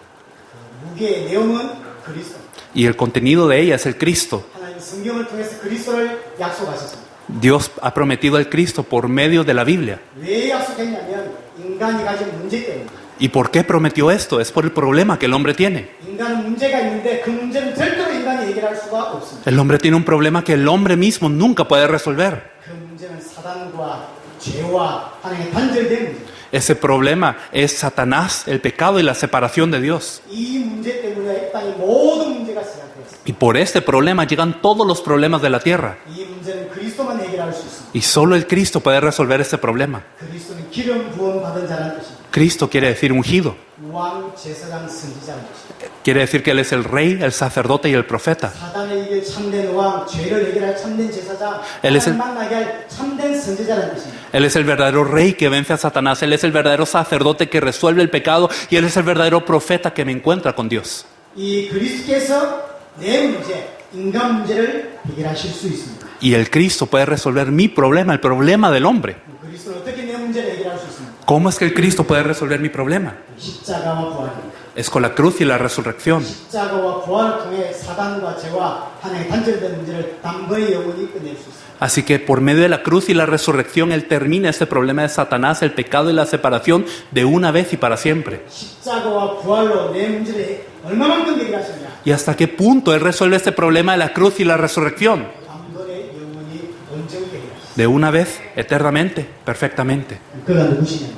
Speaker 2: 무기의 내용은 그리스도.
Speaker 1: Y el contenido de ella es el Cristo.
Speaker 2: 하나님 성경을 통해서 그리스도를 약속하셨습니다.
Speaker 1: Dios ha prometido al Cristo por medio de la Biblia.
Speaker 2: 왜 약속했냐면 인간이 가진 문제 때문에.
Speaker 1: ¿Y por qué prometió esto? Es por el problema que el hombre tiene.
Speaker 2: 인간은 문제가 있는데 그 문제는 절대로 인간이 해결할 수가 없습니다.
Speaker 1: El hombre tiene un problema que el hombre mismo nunca puede resolver.
Speaker 2: 그 문제는 사단과 죄와 하나님의 단절된 문제.
Speaker 1: Ese problema es Satanás, el pecado y la separación de Dios.
Speaker 2: 이 문제 때문에 땅의 모든 문제가 시작되었습니다.
Speaker 1: Y por este problema llegan todos los problemas de la tierra.
Speaker 2: 이 문제는 그리스도만 해결할 수 있습니다.
Speaker 1: Y solo el Cristo puede resolver este problema.
Speaker 2: 그리스도는 기름 부음 받은 자라는 뜻입니다.
Speaker 1: Cristo quiere decir ungido.
Speaker 2: 왕, 제사장, 선지자는 뜻입니다.
Speaker 1: Quiere decir que Él es el rey, el sacerdote y el profeta.
Speaker 2: 사단의 이길 참된 왕, 죄를 해결할 참된 제사장,
Speaker 1: Él es el-
Speaker 2: 하나님 만나게 할 참된 선지자라는 뜻입니다.
Speaker 1: Él es el verdadero rey que vence a Satanás. Él es el verdadero sacerdote que resuelve el pecado. Y Él es el verdadero profeta que me encuentra con Dios.
Speaker 2: 이 그리스도께서 내 문제, 인간 문제를 해결하실 수 있습니다.
Speaker 1: Y el Cristo puede resolver mi problema, el problema del hombre.
Speaker 2: 그리스도는 어떻게 내 문제를 해결할 수 있습니까?
Speaker 1: ¿Cómo es que el Cristo puede resolver mi problema?
Speaker 2: 십자가와 부활입니다.
Speaker 1: Es con la cruz y la resurrección.
Speaker 2: 십자가와 부활을 통해 사단과 죄와 하나님의 단절된 문제를 단번에 영원히 끝낼 수 있습니다.
Speaker 1: Así que por medio de la cruz y la resurrección, Él termina este problema de Satanás, el pecado y la separación de una vez y para siempre.
Speaker 2: 십자가와 부활로 내 문제를 얼마만큼 해결하시느냐?
Speaker 1: ¿Y hasta qué punto Él resuelve este problema de la cruz y la resurrección?
Speaker 2: 단번에 영원히 온전히 해결하시습니다.
Speaker 1: De una vez, eternamente, perfectamente.
Speaker 2: 그가 누구시냐?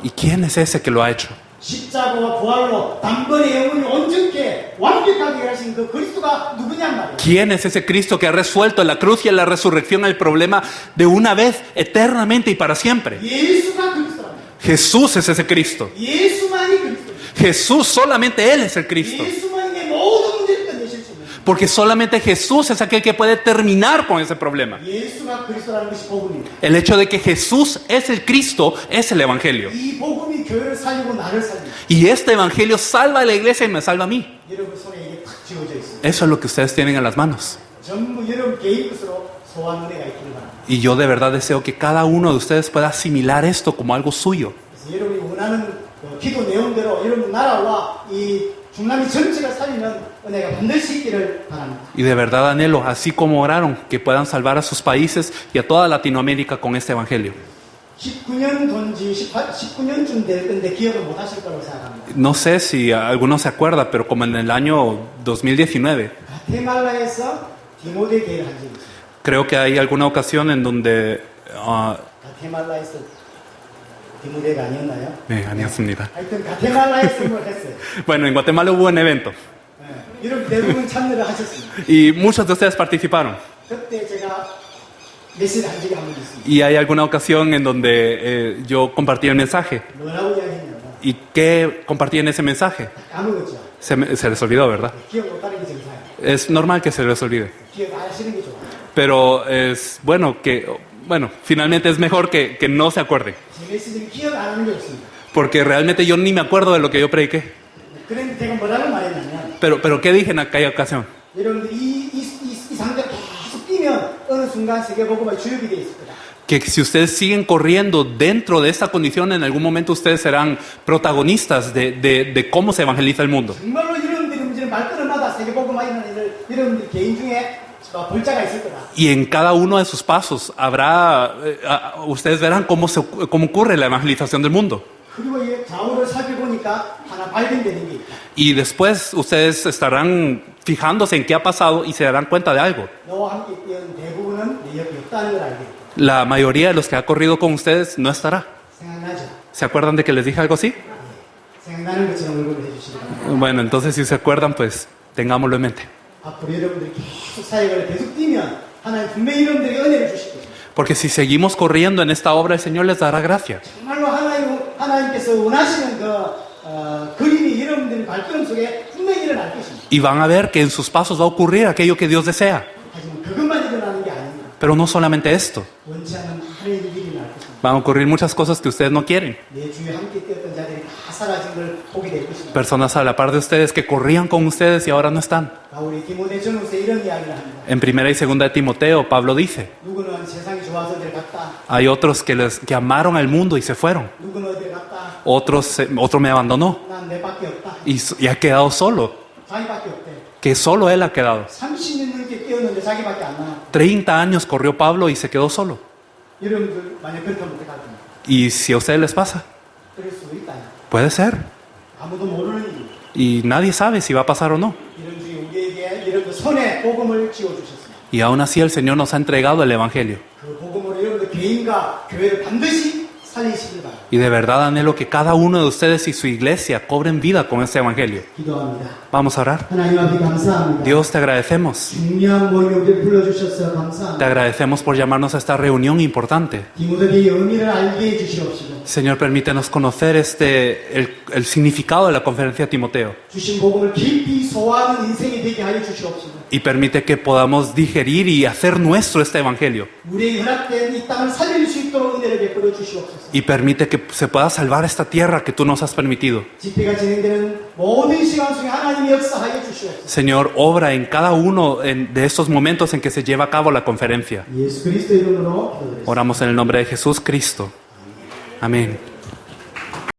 Speaker 1: ¿Y quién es ese que lo ha hecho?
Speaker 2: 십자가와 부활로 단번에 영원히 온전케 완벽하게 해결하신 그 그리스도가 누구냔 말이에요.
Speaker 1: ¿Quién es ese Cristo que ha resuelto en la cruz y en la resurrección el problema de una vez, eternamente y para siempre?
Speaker 2: 예수가 그리스도랍니다.
Speaker 1: Jesús es ese Cristo.
Speaker 2: 예수만이 그리스도.
Speaker 1: Jesús, solamente Él es el Cristo.
Speaker 2: 예수만이 내 모든 문제를 끝내실 수 있는.
Speaker 1: Porque solamente Jesús es aquel que puede terminar con ese problema.
Speaker 2: 예수가 그리스도라는 것이 복음입니다.
Speaker 1: El hecho de que Jesús es el Cristo es el Evangelio.
Speaker 2: 이 복음이 교회를 살리고 나를 살립니다.
Speaker 1: Y este Evangelio salva a la iglesia y me salva a mí.
Speaker 2: 여러분 손에 이게 탁 쥐어져 있습니다.
Speaker 1: Eso es lo que ustedes tienen en las manos.
Speaker 2: 전부 여러분 개인 것으로 소환 은혜가 있기를 바랍니다.
Speaker 1: Y yo de verdad deseo que cada uno de ustedes pueda asimilar esto como algo suyo.
Speaker 2: 그래서 여러분이 원하는 기도 내용대로 여러분 나라와 이 중남미 전체가 살리는 은혜가 반드시 있기를 바랍니다.
Speaker 1: Y de verdad anhelo, así como oraron, que puedan salvar a sus países y a toda Latinoamérica con este Evangelio.
Speaker 2: 19년쯤 될 건데 기억을 못 하실 거라고 생각합니다.
Speaker 1: No sé si alguno se acuerda, pero como en el año 2019,
Speaker 2: 가테말라에서 디모데 대회를 한 적이 있어요.
Speaker 1: creo que hay alguna ocasión en donde...
Speaker 2: 가테말라에서 디모데가 아니었나요?
Speaker 1: 네, 아니었습니다.
Speaker 2: 하여튼 가테말라에서 뭘 했어요.
Speaker 1: Bueno, en Guatemala hubo un evento
Speaker 2: 네. 여러분 대부분 참여를 하셨습니다.
Speaker 1: y muchos de ustedes participaron.
Speaker 2: 그때 제가 메시지를 한 적이 한 번 있습니다.
Speaker 1: Y hay alguna ocasión en donde yo compartí el mensaje.
Speaker 2: 뭐라고 이야기했냐면
Speaker 1: ¿Y qué compartí en ese mensaje?
Speaker 2: 까먹었죠.
Speaker 1: Se les olvidó, ¿verdad?
Speaker 2: 기억 못하는 게 정상이에요.
Speaker 1: Es normal que se les olvide.
Speaker 2: 기억 안 하시는 게 좋아요.
Speaker 1: Pero es bueno que, bueno, finalmente es mejor que no se acuerde.
Speaker 2: 제 메시지는 기억 안 하는 게 없습니다.
Speaker 1: Porque realmente yo ni me acuerdo de lo que yo prediqué.
Speaker 2: 그런데 제가 뭐라고 말했냐면
Speaker 1: Pero ¿qué dije en aquella ocasión?
Speaker 2: 여러분들 이 상태가 계속 뛰면 어느 순간 세계복음의 주역이 되어 있을 거다.
Speaker 1: Que si ustedes siguen corriendo dentro de esta condición, en algún momento ustedes serán protagonistas de cómo se evangeliza el mundo.
Speaker 2: 정말로 여러분들이 문제는 말끝마다 세계복음화 일어나는 일을 여러분들 개인 중에 벌자가 있을 거다.
Speaker 1: Y en cada uno de sus pasos habrá, ustedes verán cómo ocurre la evangelización del mundo.
Speaker 2: 그리고 이 좌우를 살펴보니까 하나 발견되는 게 있다.
Speaker 1: Y después ustedes estarán fijándose en qué ha pasado y se darán cuenta de algo.
Speaker 2: 너와 함께 뛰어온 대부분은 내 옆에 없다는 걸 알게 됐다.
Speaker 1: La mayoría de los que ha corrido con ustedes no estará.
Speaker 2: 생각나죠?
Speaker 1: ¿Se acuerdan de que les dije algo así?
Speaker 2: 생각나는 것처럼 얼굴을 해주시기 바랍니다.
Speaker 1: Bueno, entonces si se acuerdan, pues tengámoslo en mente.
Speaker 2: 앞으로 여러분들이 계속 사역을 계속 뛰면 하나님 분명히 여러분들에게 은혜를 주실 것입니다.
Speaker 1: Porque si seguimos corriendo en esta obra, el Señor les dará gracia.
Speaker 2: 정말로 하나님께서 원하시는 그림이 여러분들의 발걸음 속에 분명히 일어날 것입니다.
Speaker 1: Y van a ver que en sus pasos va a ocurrir aquello que Dios desea.
Speaker 2: 하지만 그것만 일어나는 게 아닙니다.
Speaker 1: Pero no solamente esto.
Speaker 2: 원치 않는 하나님의 일이 일어날 것입니다.
Speaker 1: Van a ocurrir muchas cosas que ustedes no quieren.
Speaker 2: 내 주위에 함께 뛰었던 자들이 다 사라진 걸 보게 될 것입니다.
Speaker 1: Personas a la par de ustedes que corrían con ustedes y ahora no están.
Speaker 2: 바울이 디모데 전후서에 이런 이야기를 합니다.
Speaker 1: En 1 y 2 de Timoteo, Pablo dice,
Speaker 2: 누구는 세상이 좋아서 어디를 갔다.
Speaker 1: hay otros que amaron al mundo y se fueron.
Speaker 2: 누구는 어디를 갔다.
Speaker 1: Otro me abandonó
Speaker 2: 난 내밖에 없다.
Speaker 1: y ha quedado solo,
Speaker 2: 자기밖에 없대.
Speaker 1: que solo él ha quedado.
Speaker 2: 30년 넘게 뛰었는데 자기밖에 안 남아.
Speaker 1: 30 años corrió Pablo y se quedó solo.
Speaker 2: 여러분들 만약 그렇다면 어떻게 할 겁니까?
Speaker 1: Y si a ustedes les pasa,
Speaker 2: 그럴 수도 있다.
Speaker 1: puede ser.
Speaker 2: 아무도 모르는 일.
Speaker 1: Y nadie sabe si va a pasar o no.
Speaker 2: 이런 중에 우리에게 여러분들 손에 복음을 쥐어주셨습니다.
Speaker 1: Y aún así el Señor nos ha entregado el Evangelio.
Speaker 2: 그 복음으로 여러분들 개인과 교회를 반드시 살리시길 바랍니다.
Speaker 1: Y de verdad anhelo que cada uno de ustedes y su iglesia cobren vida con este Evangelio.
Speaker 2: 기도합니다.
Speaker 1: Vamos a orar.
Speaker 2: 하나님 앞에 감사합니다.
Speaker 1: Dios, te agradecemos.
Speaker 2: 중요한 모임에 우리를 불러주셔서
Speaker 1: Te
Speaker 2: 감사합니다.
Speaker 1: agradecemos por llamarnos a esta reunión importante.
Speaker 2: 디모데의 의미를 알게 해주시옵시고
Speaker 1: Señor, permítenos conocer el significado de la conferencia de Timoteo.
Speaker 2: 주신 복음을 깊이 소화하는 인생이 되게 하여 주시옵시고
Speaker 1: Y permite que podamos digerir y hacer nuestro este Evangelio.
Speaker 2: 우리에게 허락된 이 땅을 살릴 수 있도록 은혜를 베풀어 주시옵소서.
Speaker 1: Y permite que se pueda salvar esta tierra que tú nos has permitido.
Speaker 2: 집회가 진행되는 모든 시간 속에 하나님이 역사하여 주시옵소서.
Speaker 1: Señor, obra en cada uno de estos momentos en que se lleva a cabo la conferencia.
Speaker 2: 예수 그리스도 이름으로 기도드립니다.
Speaker 1: Oramos en el nombre de Jesús Cristo. Amén.